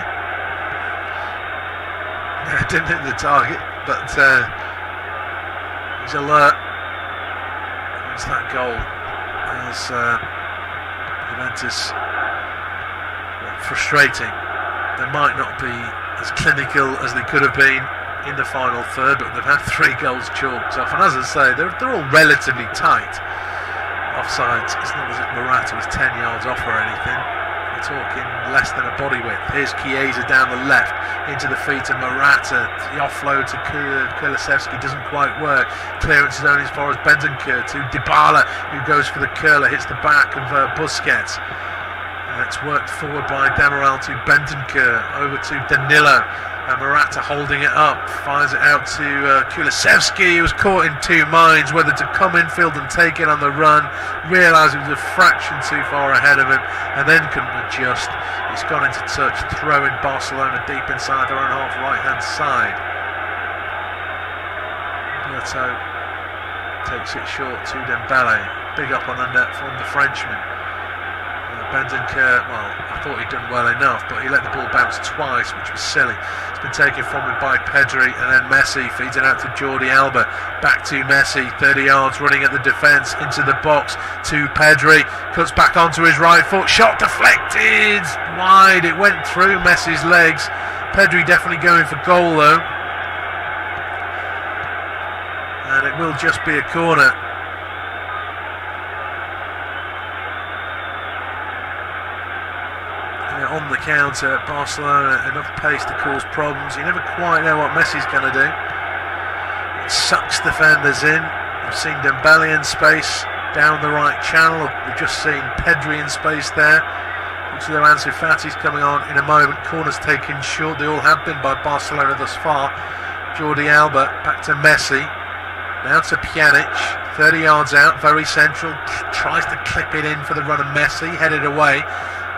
Didn't hit the target, but he's alert. It's that goal as Juventus, frustrating. They might not be as clinical as they could have been in the final third, but they've had 3 goals chalked off, and as I say, they're all relatively tight. Offsides, it's not as if Morata was 10 yards off or anything. We're talking less than a body width. Here's Chiesa down the left into the feet of Morata. The offload to Kulusevski doesn't quite work. Clearance is only as far as Bentancur to dybala, who goes for the curler, hits the back of Busquets. It's worked forward by Demiral to Bentancur, over to Danilo. And Morata holding it up, fires it out to Kulusevski, who was caught in 2 minds whether to come infield and take it on the run, realised it was a fraction too far ahead of him, and then couldn't adjust. He's gone into touch, throwing Barcelona deep inside their own half right-hand side. Berto takes it short to Dembele, big up on under from the Frenchman. Bentancur, well, I thought he'd done well enough, but he let the ball bounce twice, which was silly. It's been taken from him by Pedri, and then Messi feeds it out to Jordi Alba. Back to Messi, 30 yards running at the defence, into the box to Pedri. Cuts back onto his right foot, shot deflected wide. It went through Messi's legs. Pedri definitely going for goal though. And it will just be a corner. On the counter, Barcelona enough pace to cause problems. You never quite know what Messi's going to do. It sucks defenders in. We've seen Dembele in space down the right channel. We've just seen Pedri in space there. Looks as though Ansu Fati's coming on in a moment. Corners taken short. They all have been by Barcelona thus far. Jordi Alba back to Messi. Now to Pjanic. 30 yards out, very central. Tries to clip it in for the run of Messi. Headed away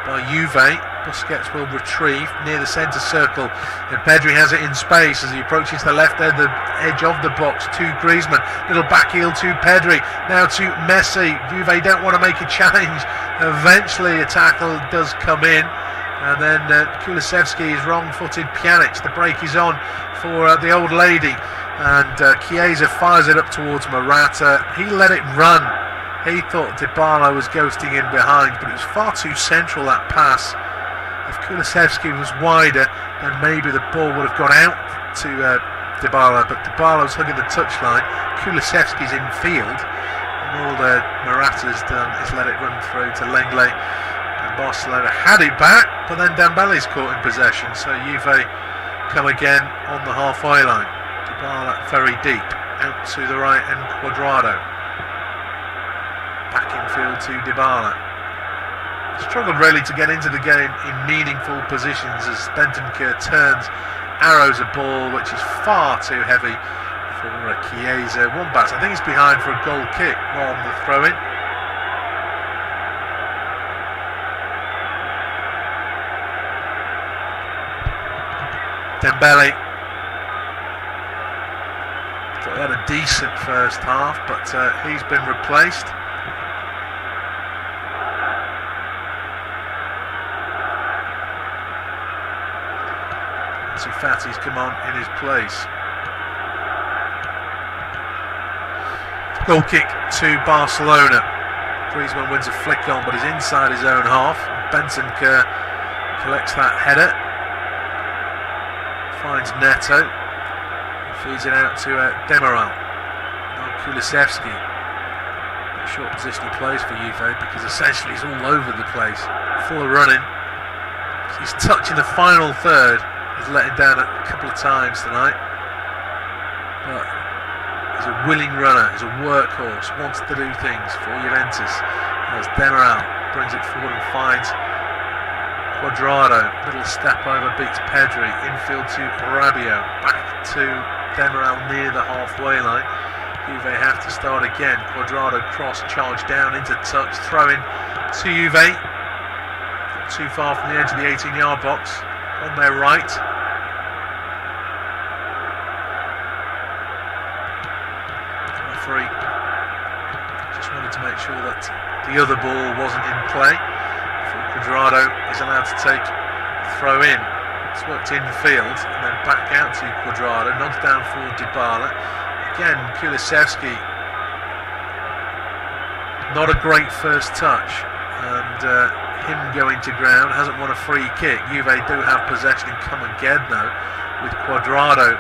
by Juve. Busquets will retrieve near the centre circle, and Pedri has it in space as he approaches the left end, the edge of the box to Griezmann. Little back heel to Pedri, now to Messi. Juve don't want to make a challenge. Eventually a tackle does come in, and then Kulusevski is wrong-footed Pjanic. The break is on for the old lady, and Chiesa fires it up towards Morata. He let it run. He thought dybala was ghosting in behind, but it was far too central, that pass. If Kulusevski was wider, then maybe the ball would have gone out to dybala, but dybala was hugging the touchline. Kulusevski's in field, and all Morata's done is let it run through to Lenglet. And Barcelona had it back, but then Dembele's caught in possession, so Juve come again on the halfway line. Dybala very deep, out to the right, and Cuadrado. Back in field to dybala. Struggled really to get into the game in meaningful positions as Bentancur turns, arrows a ball which is far too heavy for Chiesa. One pass, I think he's behind for a goal kick rather than the throw-in. Dembele. Thought he had a decent first half, but he's been replaced. Fati's come on in his place. Goal kick to Barcelona. Griezmann wins a flick on, but he's inside his own half. Benson collects that header. Finds Neto. Feeds it out to Demiral. Now Kulusevski. Short position he plays for Juve because essentially he's all over the place. Full of running. He's touching the final third. He's let him down a couple of times tonight, but he's a willing runner, he's a workhorse, wants to do things for Juventus. As Demiral brings it forward and finds Cuadrado, little step over, beats Pedri, infield to Rabiot, back to Demiral near the halfway line. Juve have to start again. Cuadrado cross, charge down into touch, throw in to Juve, not too far from the edge of the 18-yard box. On their right. Referee just wanted to make sure that the other ball wasn't in play. Cuadrado is allowed to take throw in. It's worked infield and then back out to Cuadrado. Nods down for dybala. Again, Kulusevski. Not a great first touch. And him going to ground, hasn't won a free kick. Juve do have possession and come and get now with Cuadrado.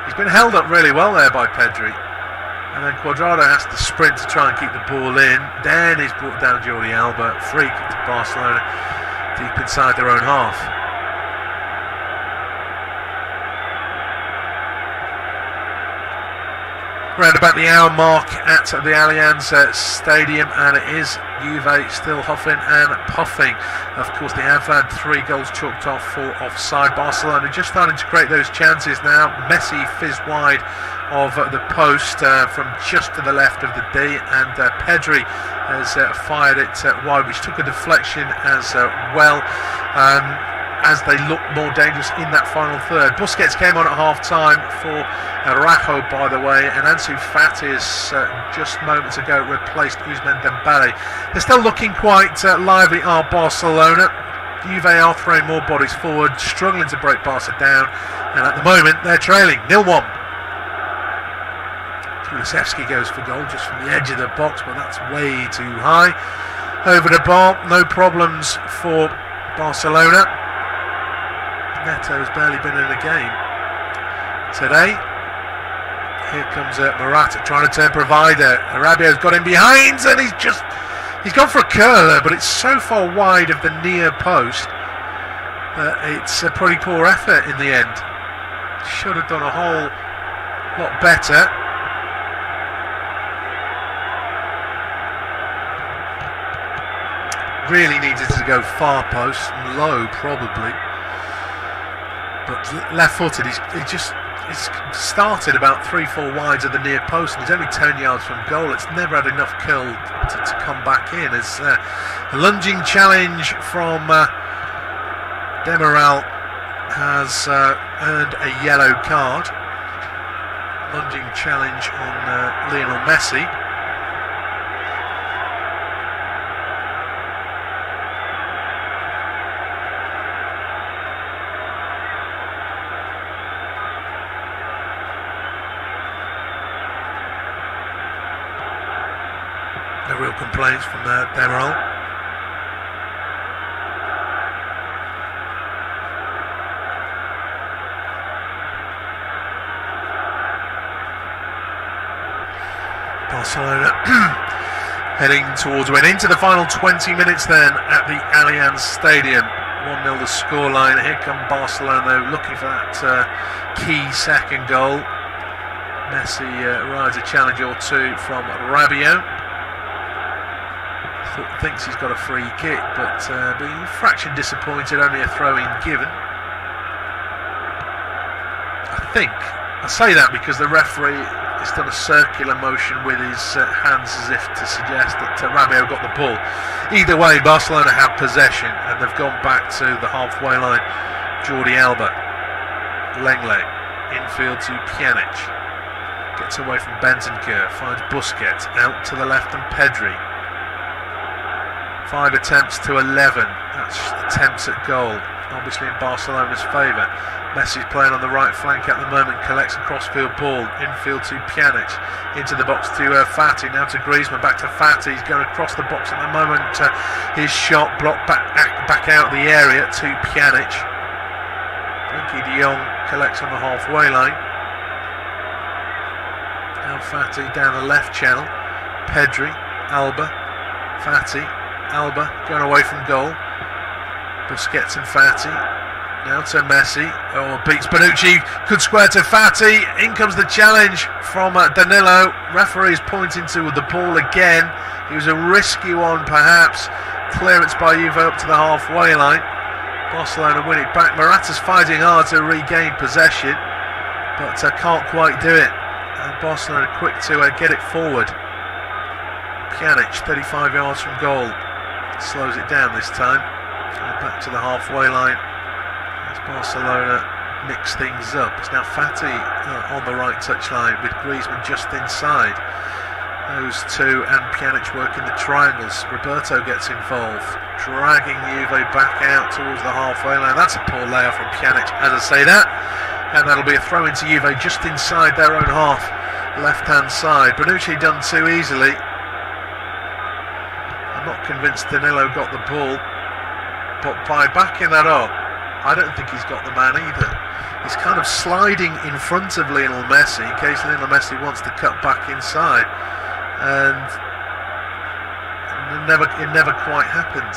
He's been held up really well there by Pedri, and then Cuadrado has to sprint to try and keep the ball in. Then he's brought down Jordi Alba. Free kick to Barcelona deep inside their own half. Round about the hour mark at the Allianz Stadium, and it is Juve still huffing and puffing. Of course, they have had 3 goals chalked off for offside. Barcelona just starting to create those chances now. Messi fizzed wide of the post from just to the left of the D, and Pedri has fired it wide, which took a deflection as well. As they look more dangerous in that final third. Busquets came on at half-time for Rajo, by the way, and Ansu Fati has just moments ago replaced Ousmane Dembele. They're still looking quite lively, are Barcelona. Juve are throwing more bodies forward, struggling to break Barca down, and at the moment they're trailing 0-1. Kulusevski goes for goal just from the edge of the box, but that's way too high. Over the bar, no problems for Barcelona. Neto's barely been in a game today. Here comes Morata trying to turn provider. Rabiot's got him behind, and he's gone for a curler, but it's so far wide of the near post that it's a pretty poor effort in the end. Should have done a whole lot better. Really needed to go far post and low, probably. But left-footed, he's started about 3-4 wides of the near post, and he's only 10 yards from goal. It's never had enough curl to come back in. It's a lunging challenge from Demiral has earned a yellow card. Lunging challenge on Lionel Messi. No real complaints from Demiral. Barcelona heading towards win. Into the final 20 minutes then at the Allianz Stadium. 1-0 the scoreline. Here come Barcelona looking for that key second goal. Messi rides a challenge or two from Rabiot. Thinks he's got a free kick, but being a fraction disappointed, only a throw-in given. I say that because the referee has done a circular motion with his hands as if to suggest that Rabiot got the ball. Either way, Barcelona have possession and they've gone back to the halfway line. Jordi Alba. Lenglet. Infield to Pjanic. Gets away from Bentancur. Finds Busquets. Out to the left and Pedri. 5 attempts to 11. That's attempts at goal. Obviously in Barcelona's favour. Messi's playing on the right flank at the moment. Collects a crossfield ball. Infield to Pjanic. Into the box to Fati. Now to Griezmann. Back to Fati. He's going across the box at the moment. His shot blocked back out the area to Pjanic. Frankie de Jong collects on the halfway line. Now Fati down the left channel. Pedri. Alba. Fati. Alba going away from goal. Busquets and Fati. Now to Messi. Oh, beats Bonucci. Good square to Fati. In comes the challenge from Danilo. Referee's pointing to the ball again. It was a risky one, perhaps. Clearance by Juve up to the halfway line. Barcelona win it back. Morata's fighting hard to regain possession, but can't quite do it. And Barcelona quick to get it forward. Pjanic, 35 yards from goal. Slows it down this time. Back to the halfway line as Barcelona mix things up. It's now Fati on the right touchline with Griezmann just inside. Those two and Pjanic working the triangles. Roberto gets involved, dragging Juve back out towards the halfway line. That's a poor layoff from Pjanic as I say that. And that'll be a throw into Juve just inside their own half, left-hand side. Bonucci done too easily. I'm not convinced Danilo got the ball. But by backing that up, I don't think he's got the man either. He's kind of sliding in front of Lionel Messi in case Lionel Messi wants to cut back inside, and it never quite happened.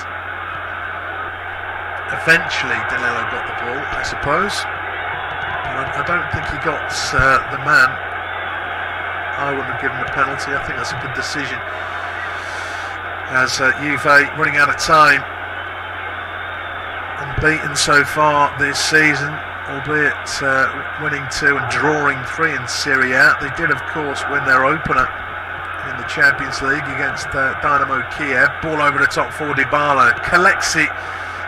Eventually, Danilo got the ball, I suppose, but I don't think he got the man. I wouldn't have given a penalty. I think that's a good decision. As Juve running out of time. Unbeaten so far this season, albeit winning 2 and drawing 3 in Serie A. They did, of course, win their opener in the Champions League against Dynamo Kiev. Ball over the top for dybala. Collects it.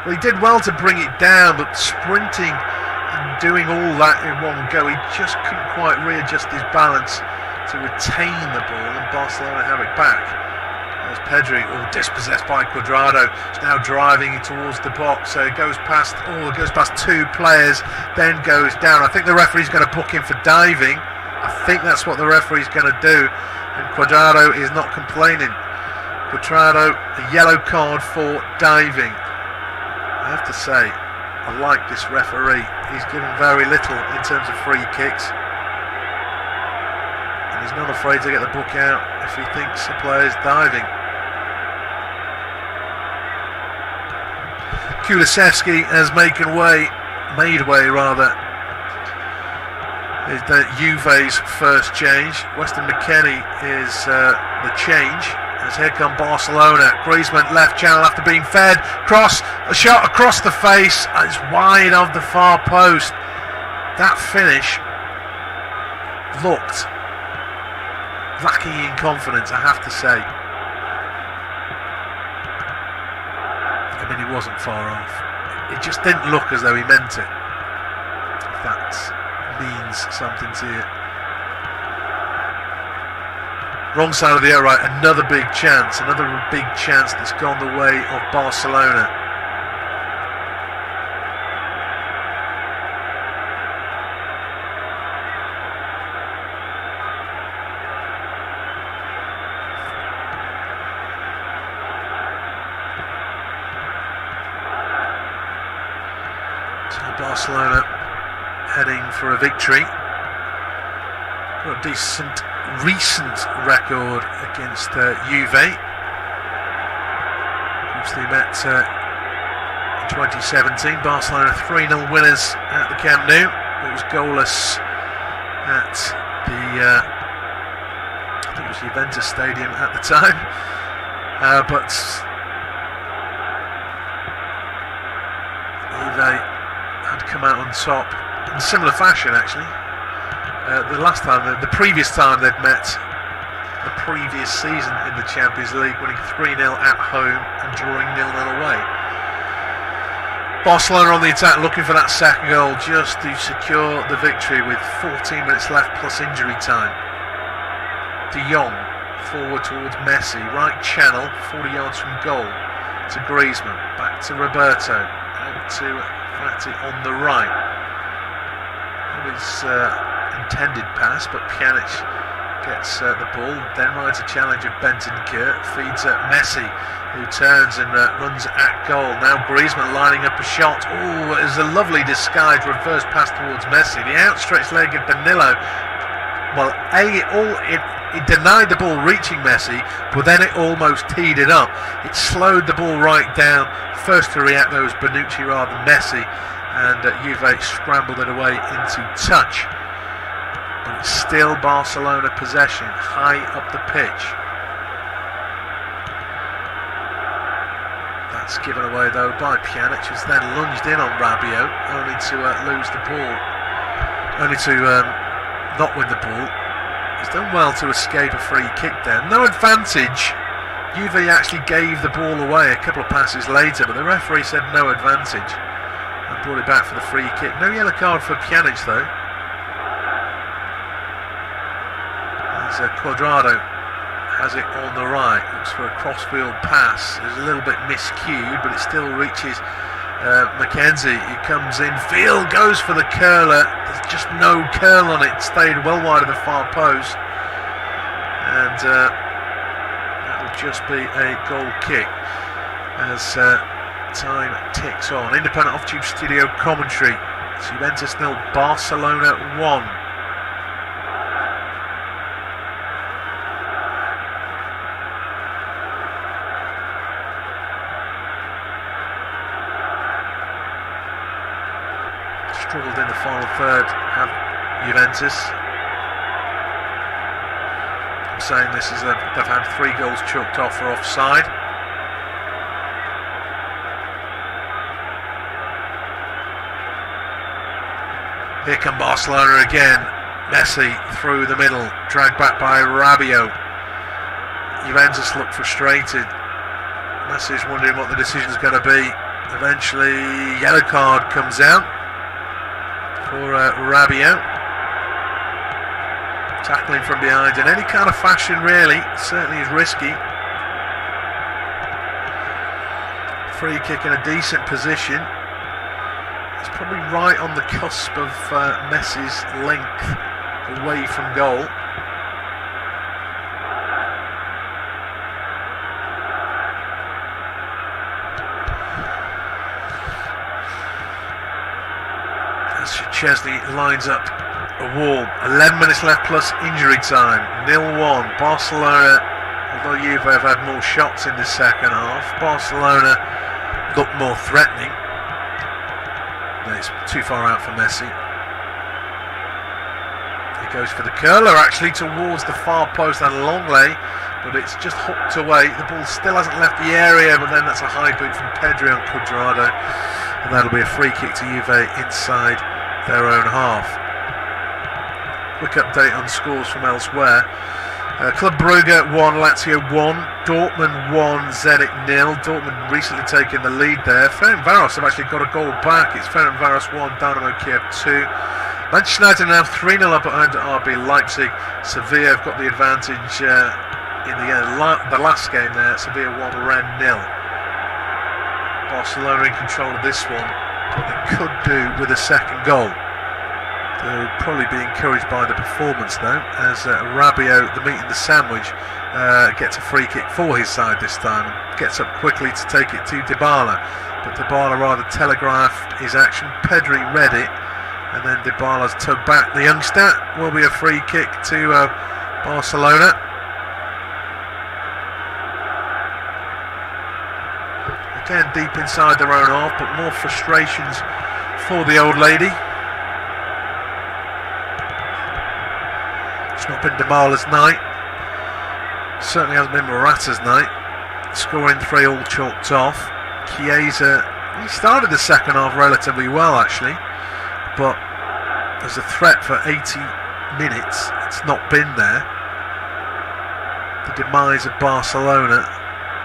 Well, he did well to bring it down, but sprinting and doing all that in one go, he just couldn't quite readjust his balance to retain the ball, and Barcelona have it back. As Pedri, dispossessed by Cuadrado, is now driving towards the box. So it goes past 2 players, then goes down. I think the referee's going to book him for diving. I think that's what the referee's going to do. And Cuadrado is not complaining. Cuadrado, a yellow card for diving. I have to say, I like this referee. He's given very little in terms of free kicks. And he's not afraid to get the book out if he thinks a player's diving. Kulusevski has made way is the Juve's first change. Weston McKennie is the change. As here come Barcelona. Griezmann left channel after being fed. A shot across the face. It's wide of the far post. That finish looked lacking in confidence, I have to say. I mean, he wasn't far off. It just didn't look as though he meant it. If that means something to you. Wrong side of the air, right? Another big chance that's gone the way of Barcelona. Barcelona heading for a victory. Got a decent recent record against Juve. Obviously met in 2017. Barcelona 3-0 winners at the Camp Nou. It was goalless at the I think it was Juventus Stadium at the time. But Juve had come out on top in similar fashion, actually. The previous time they'd met, the previous season in the Champions League, winning 3-0 at home and drawing 0-0 away. Barcelona on the attack, looking for that second goal just to secure the victory with 14 minutes left plus injury time. De Jong forward towards Messi, right channel, 40 yards from goal to Griezmann, back to Roberto, out to Fati on the right. His intended pass, but Pjanic gets the ball, then rides a challenge of Bentancur, feeds Messi, who turns and runs at goal. Now Griezmann lining up a shot. Oh, it was a lovely disguised reverse pass towards Messi. The outstretched leg of Danilo, well, it denied the ball reaching Messi, but then it almost teed it up. It slowed the ball right down. First to react though was Bonucci rather than Messi, and Juve scrambled it away into touch. But it's still Barcelona possession, high up the pitch. That's given away though by Pjanic, who's then lunged in on Rabiot, only to lose the ball, only to not win the ball. He's done well to escape a free kick there. No advantage. Juve actually gave the ball away a couple of passes later, but the referee said no advantage and brought it back for the free kick. No yellow card for Pjanic though. Cuadrado has it on the right, looks for a cross-field pass. It's a little bit miscued, but it still reaches Mackenzie. He comes in, field goes for the curler. There's just no curl on it, stayed well wide of the far post, and that will just be a goal kick as time ticks on. Independent off-tube studio commentary. Juventus 0, Barcelona 1. Struggled in the final third, have Juventus. I'm saying this is they've had 3 goals chalked off for offside. Here come Barcelona again. Messi through the middle, dragged back by Rabiot. Juventus look frustrated. Messi is wondering what the decision's going to be. Eventually, yellow card comes out for Rabiot. Tackling from behind in any kind of fashion really certainly is risky. Free kick in a decent position. It's probably right on the cusp of Messi's length away from goal. Chesney lines up a wall. 11 minutes left plus injury time. 0-1. Barcelona, although Juve have had more shots in the second half, Barcelona look more threatening. No, it's too far out for Messi. He goes for the curler actually towards the far post and long lay, but it's just hooked away. The ball still hasn't left the area, but then that's a high boot from Pedri on Cuadrado, and that'll be a free kick to Juve inside their own half. Quick update on scores from elsewhere. Club Brugge 1, Lazio 1, Dortmund 1, Zenit 0. Dortmund recently taken the lead there. Ferencváros have actually got a goal back. It's Ferencváros 1, Dynamo Kiev 2. Manchester United now 3-0 up at home to RB Leipzig. Sevilla have got the advantage in the last game there. Sevilla 1, Rennes 0. Barcelona in control of this one. What they could do with a second goal. They'll probably be encouraged by the performance though, as Rabiot, the meat in the sandwich, gets a free kick for his side this time and gets up quickly to take it to dybala, but dybala rather telegraphed his action. Pedri read it, and then dybala's tugged back. The youngster will be a free kick to Barcelona. Again deep inside their own half, but more frustrations for the old lady. It's not been Dybala's night. Certainly hasn't been Morata's night. Scoring 3 all chalked off. Chiesa, he started the second half relatively well actually, but as a threat for 80 minutes, it's not been there. The demise of Barcelona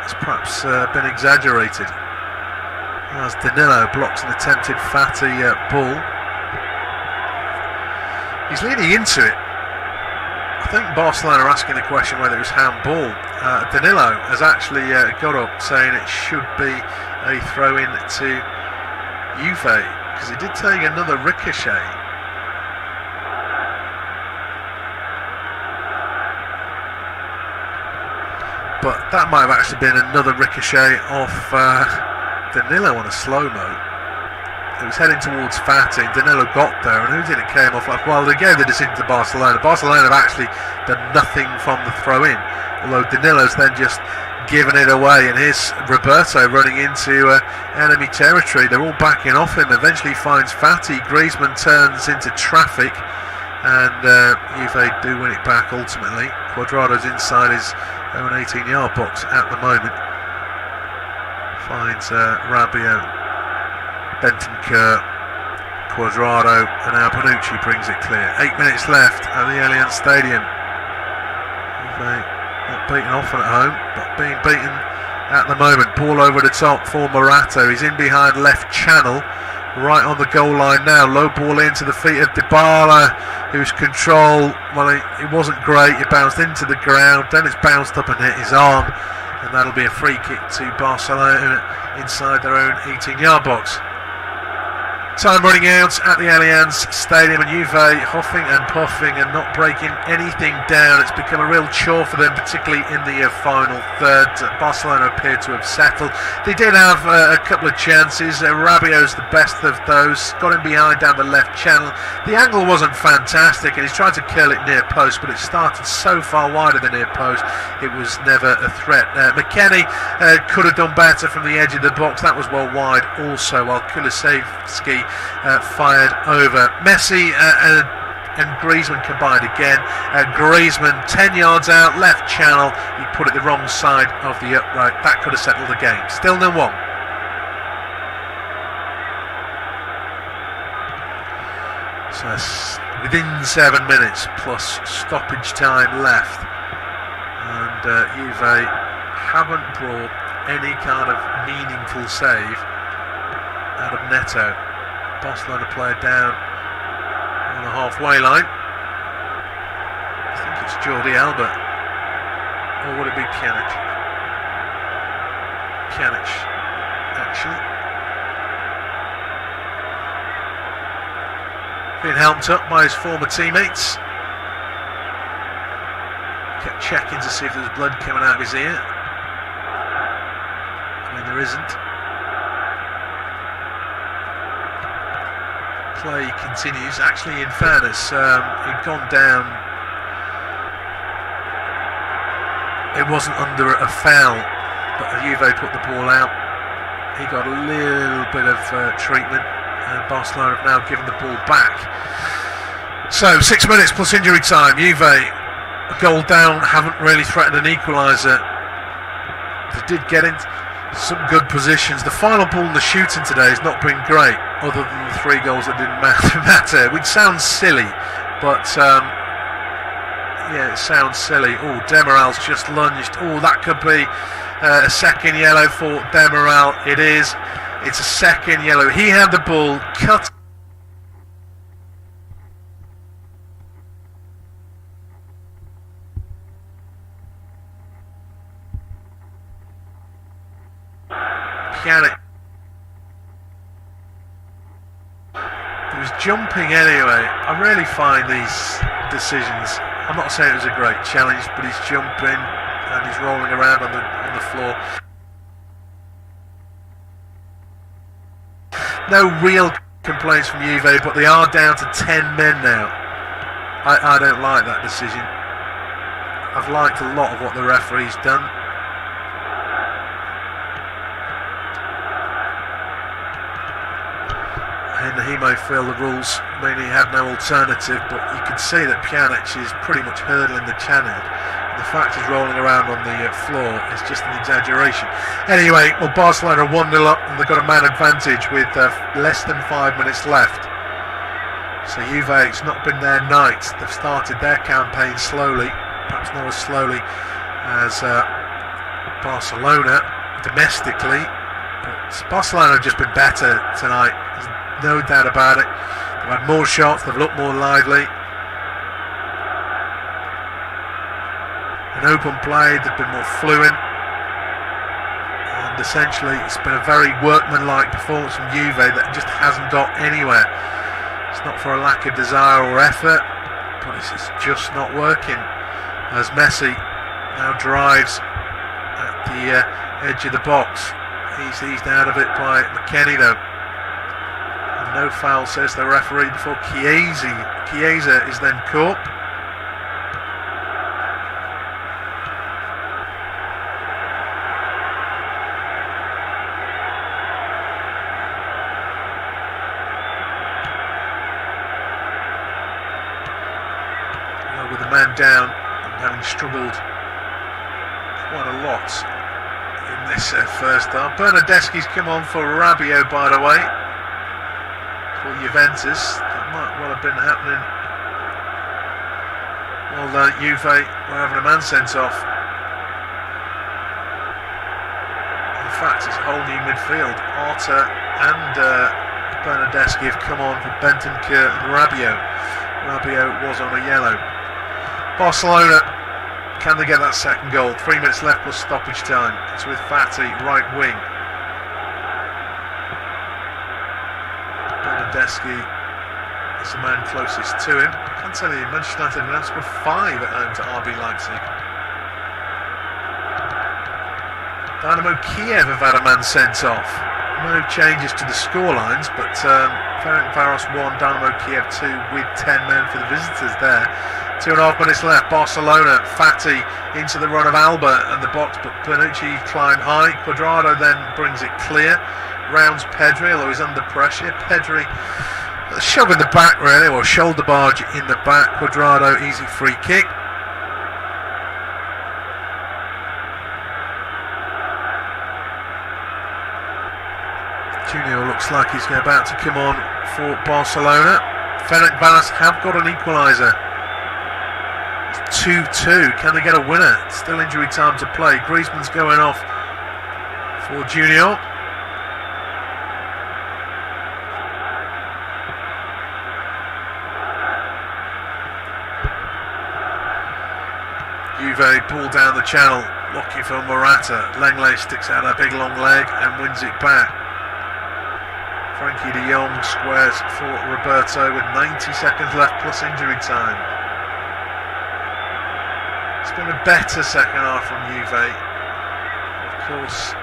has perhaps been exaggerated. As Danilo blocks an attempted Fati ball. He's leaning into it. I think Barcelona are asking the question whether it was handball. Danilo has actually got up saying it should be a throw-in to Juve, because he did take another ricochet. But that might have actually been another ricochet off Danilo on a slow-mo. It was heading towards Fati, and Danilo got there, and who did it came off? Well, they gave the decision to Barcelona. Barcelona have actually done nothing from the throw-in, although Danilo's then just given it away, and here's Roberto running into enemy territory. They're all backing off him. Eventually finds Fati. Griezmann turns into traffic, and Juve do win it back ultimately. Cuadrado's inside his own 18-yard box at the moment. Finds Rabiot, Bentancur, Cuadrado, and now Bonucci brings it clear. 8 minutes left at the Allianz Stadium. Juve not beaten often at home, but being beaten at the moment. Ball over the top for Morata. He's in behind left channel, right on the goal line now. Low ball into the feet of dybala, whose control, well, it wasn't great. It bounced into the ground, then it's bounced up and hit his arm, and that'll be a free kick to Barcelona inside their own 18-yard box. Time running out at the Allianz Stadium, and Juve huffing and puffing and not breaking anything down. It's become a real chore for them, particularly in the final third. Barcelona appeared to have settled. They did have a couple of chances. Rabiot's the best of those. Got him behind down the left channel. The angle wasn't fantastic, and he's tried to curl it near post, but it started so far wide of the near post, it was never a threat. McKennie could have done better from the edge of the box. That was well wide also, while Kulusevski fired over. Messi and Griezmann combined again. Griezmann 10 yards out, left channel. He put it the wrong side of the upright. That could have settled the game. Still 0-1. So within 7 minutes plus stoppage time left, and Juve haven't brought any kind of meaningful save out of Neto. Barcelona player down on the halfway line. I think it's Jordi Alba, or would it be Pjanic? Pjanic, actually. Being helped up by his former teammates. Kept checking to see if there's blood coming out of his ear. I mean, there isn't. Play continues. Actually, in fairness, he'd gone down. It wasn't under a foul, but Juve put the ball out. He got a little bit of treatment, and Barcelona have now given the ball back. So 6 minutes plus injury time. Juve a goal down, haven't really threatened an equaliser. They did get into some good positions. The final ball in the shooting today has not been great, other than the 3 goals that didn't matter. Which sounds silly, but yeah, it sounds silly. Oh, Demiral's just lunged. Oh, that could be a second yellow for Demiral. It is. It's a second yellow. He had the ball cut. Pjanic. He was jumping anyway. I really find these decisions, I'm not saying it was a great challenge, but he's jumping and he's rolling around on the floor. No real complaints from Juve, but they are down to 10 men now. I don't like that decision. I've liked a lot of what the referee's done. And he may feel the rules mean he had no alternative, but you can see that Pjanic is pretty much hurdling the channel. The fact he's rolling around on the floor is just an exaggeration. Anyway, well, Barcelona are 1-0 up, and they've got a man advantage with less than 5 minutes left. So Juve, it's not been their night. They've started their campaign slowly, perhaps not as slowly as Barcelona domestically, but Barcelona have just been better tonight, there's no doubt about it. They've had more shots, they've looked more lively. In open play, they've been more fluent. And essentially, it's been a very workmanlike performance from Juve that just hasn't got anywhere. It's not for a lack of desire or effort, but it's just not working. As Messi now drives at the edge of the box. He's eased out of it by McKennie though. And no foul, says the referee, before Chiesa is then caught. Well, with the man down and having struggled quite a lot in this first half. Bernardeschi's come on for Rabiot, by the way, for Juventus. That might well have been happening while Juve were having a man sent off. In fact, it's a whole new midfield. Arta and Bernardeschi have come on for Bentancur and Rabiot. Rabiot was on a yellow. Barcelona, can they get that second goal? 3 minutes left plus stoppage time. It's with Fati, right wing. Bernardeschi is the man closest to him. I can tell you, Manchester United have now scored 5 at home to RB Leipzig. Dynamo Kiev have had a man sent off. No changes to the scorelines, but Ferencvaros 1, Dynamo Kiev 2 with 10 men for the visitors there. 2.5 minutes left. Barcelona, Fati into the run of Alba and the box, but Bonucci climbed high. Cuadrado then brings it clear, rounds Pedri, although he's under pressure. Pedri shove in the back really, or shoulder barge in the back. Cuadrado, easy free kick. Junior looks like he's about to come on for Barcelona. Ferencvaros have got an equaliser. 2-2. Can they get a winner? Still injury time to play. Griezmann's going off for Junior. Juve pull down the channel, looking for Morata. Lenglet sticks out a big long leg and wins it back. Frankie de Jong squares for Roberto with 90 seconds left plus injury time. It's been a better second half from Juve. Of course,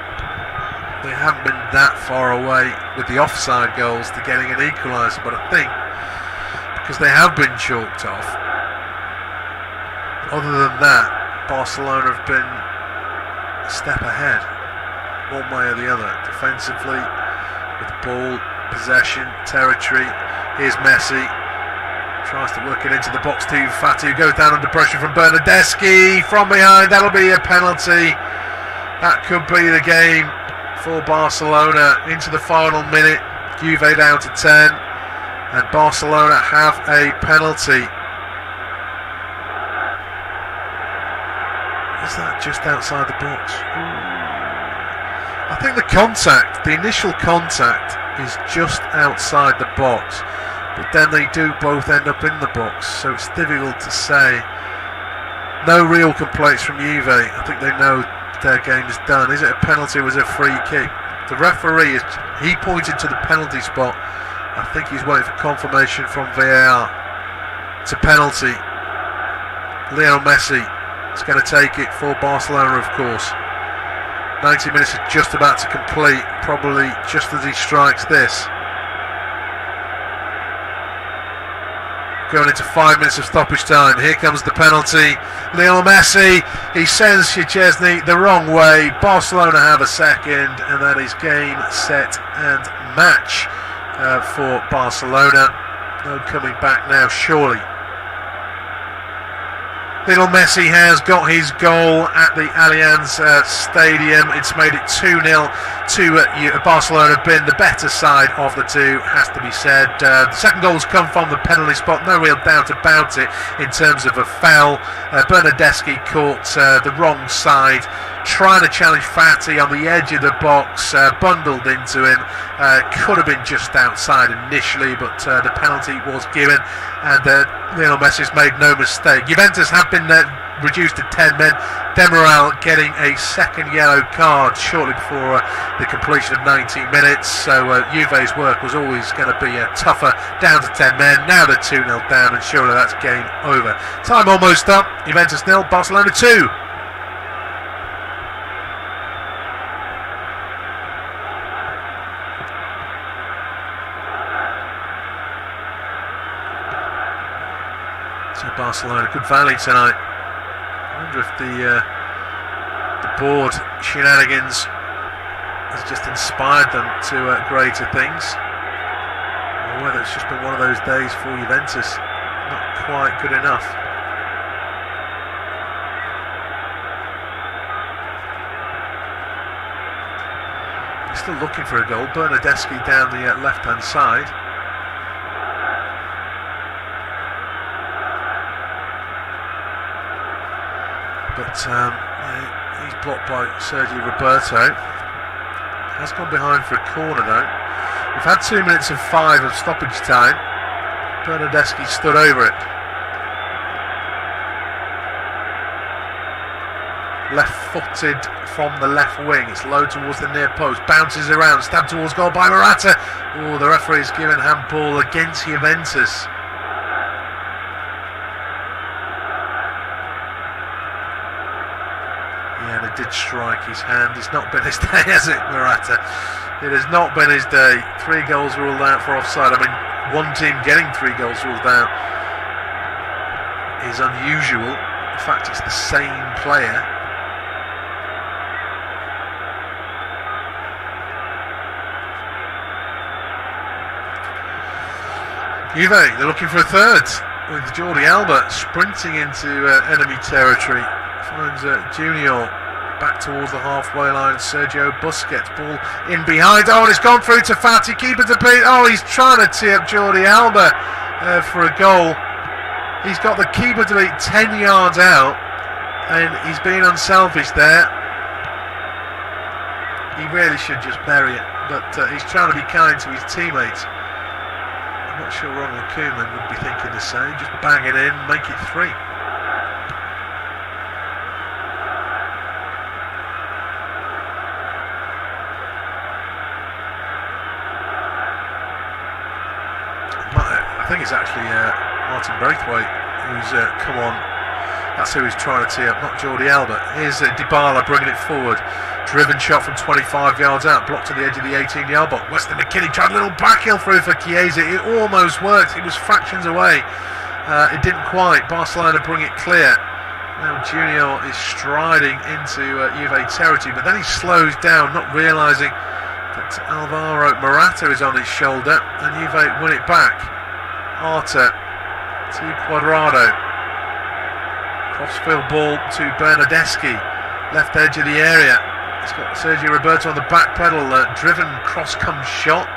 they haven't been that far away with the offside goals to getting an equaliser, but I think because they have been chalked off, other than that, Barcelona have been a step ahead, one way or the other, defensively, with ball, possession, territory. Here's Messi. Tries to work it into the box to Fati, who goes down under pressure from Bernardeschi from behind. That'll be a penalty. That could be the game for Barcelona into the final minute. Juve down to 10, and Barcelona have a penalty. Is that just outside the box? I think the initial contact is just outside the box, but then they do both end up in the box, so it's difficult to say. No real complaints from Juve. I think they know their game is done. Is it a penalty or was it a free kick? The referee, he pointed to the penalty spot. I think he's waiting for confirmation from VAR. It's a penalty. Lionel Messi is going to take it for Barcelona, of course. 90 minutes is just about to complete, probably just as he strikes this. Going into 5 minutes of stoppage time. Here comes the penalty. Lionel Messi, he sends Szczesny the wrong way. Barcelona have a second, and that is game, set and match for Barcelona. No coming back now, surely. Lionel Messi has got his goal at the Allianz Stadium. It's made it 2-0 Barcelona have been the better side of the two, has to be said. The second goal's come from the penalty spot, no real doubt about it in terms of a foul. Bernardeschi caught the wrong side, trying to challenge Fati on the edge of the box, bundled into him. Could have been just outside initially, but the penalty was given, and Lionel Messi's made no mistake. Juventus have been reduced to 10 men. Demiral getting a second yellow card shortly before the completion of 19 minutes, so Juve's work was always going to be tougher, down to 10 men. Now they're 2-0 down, and surely that's game over. Time almost up. Juventus 0, Barcelona 2. So Barcelona, good value tonight. I wonder if the board shenanigans has just inspired them to greater things, or whether it's just been one of those days for Juventus, not quite good enough. They're still looking for a goal. Bernardeschi down the left-hand side. But he's blocked by Sergio Roberto. Has gone behind for a corner though. We've had 2 minutes and 5 of stoppage time. Bernardeschi stood over it. Left-footed from the left wing. It's low towards the near post. Bounces around. Stabbed towards goal by Morata. Oh, the referee's given handball against Juventus. And it did strike his hand. It's not been his day, has it, Morata? It has not been his day. 3 goals ruled out for offside. I mean, one team getting 3 goals ruled out is unusual. In fact, it's the same player. Juve, they're looking for a third, with Jordi Alba sprinting into enemy territory. Finds Junior back towards the halfway line. Sergio Busquets, ball in behind. Oh, and it's gone through to Fati, keeper to beat. Oh, he's trying to tee up Jordi Alba for a goal. He's got the keeper to beat 10 yards out, and he's been unselfish there. He really should just bury it, but he's trying to be kind to his teammates. I'm not sure Ronald Koeman would be thinking the same. Just bang it in, make it 3. I think it's actually Martin Braithwaite who's come on. That's who he's trying to tee up, not Jordi Alba. Here's Dybala bringing it forward. Driven shot from 25 yards out, blocked to the edge of the 18-yard box. Weston McKinney tried a little backheel through for Chiesa. It almost worked. It was fractions away. It didn't quite. Barcelona bring it clear. Now Junior is striding into Juve territory, but then he slows down, not realising that Alvaro Morata is on his shoulder, and Juve win it back. Arta to Cuadrado. Crossfield ball to Bernardeschi, left edge of the area. It's got Sergio Roberto on the back pedal. Driven cross-come shot.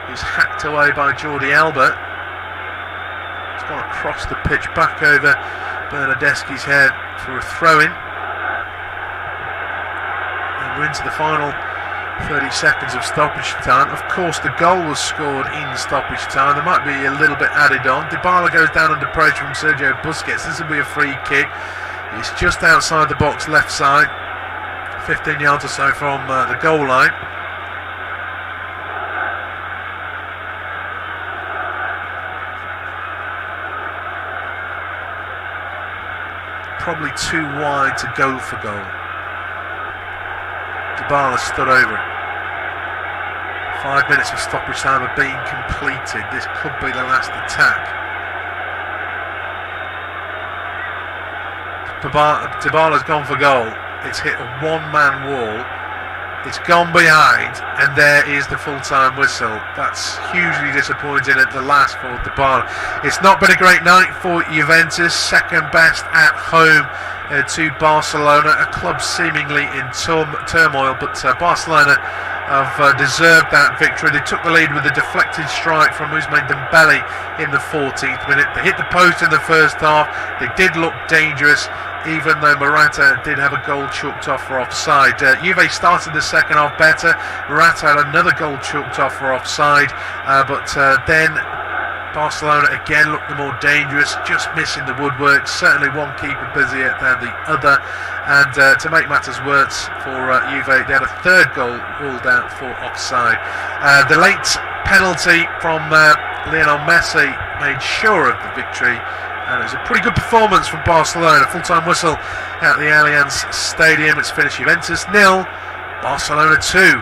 He's hacked away by Jordi Alba. It's gone across the pitch, back over Bernardeschi's head for a throw-in. And we're into the final 30 seconds of stoppage time. Of course, the goal was scored in stoppage time. There might be a little bit added on. Dybala goes down under pressure from Sergio Busquets. This will be a free kick. It's just outside the box, left side, 15 yards or so from the goal line. Probably too wide to go for goal. Dybala stood over it. 5 minutes of stoppage time are being completed. This could be the last attack. Dybala's gone for goal. It's hit a one-man wall. It's gone behind, and there is the full-time whistle. That's hugely disappointing at the last for dybala. It's not been a great night for Juventus, second best at home to Barcelona, a club seemingly in turmoil, but Barcelona have deserved that victory. They took the lead with a deflected strike from Ousmane Dembele in the 14th minute. They hit the post in the first half. They did look dangerous, even though Morata did have a goal chalked off for offside. Juve started the second half better. Morata had another goal chalked off for offside, but then Barcelona again looked the more dangerous, just missing the woodwork. Certainly one keeper busier than the other, and to make matters worse for Juve, they had a third goal ruled out for offside. The late penalty from Lionel Messi made sure of the victory, and it was a pretty good performance from Barcelona. Full-time whistle at the Allianz Stadium. It's finished Juventus 0, Barcelona 2.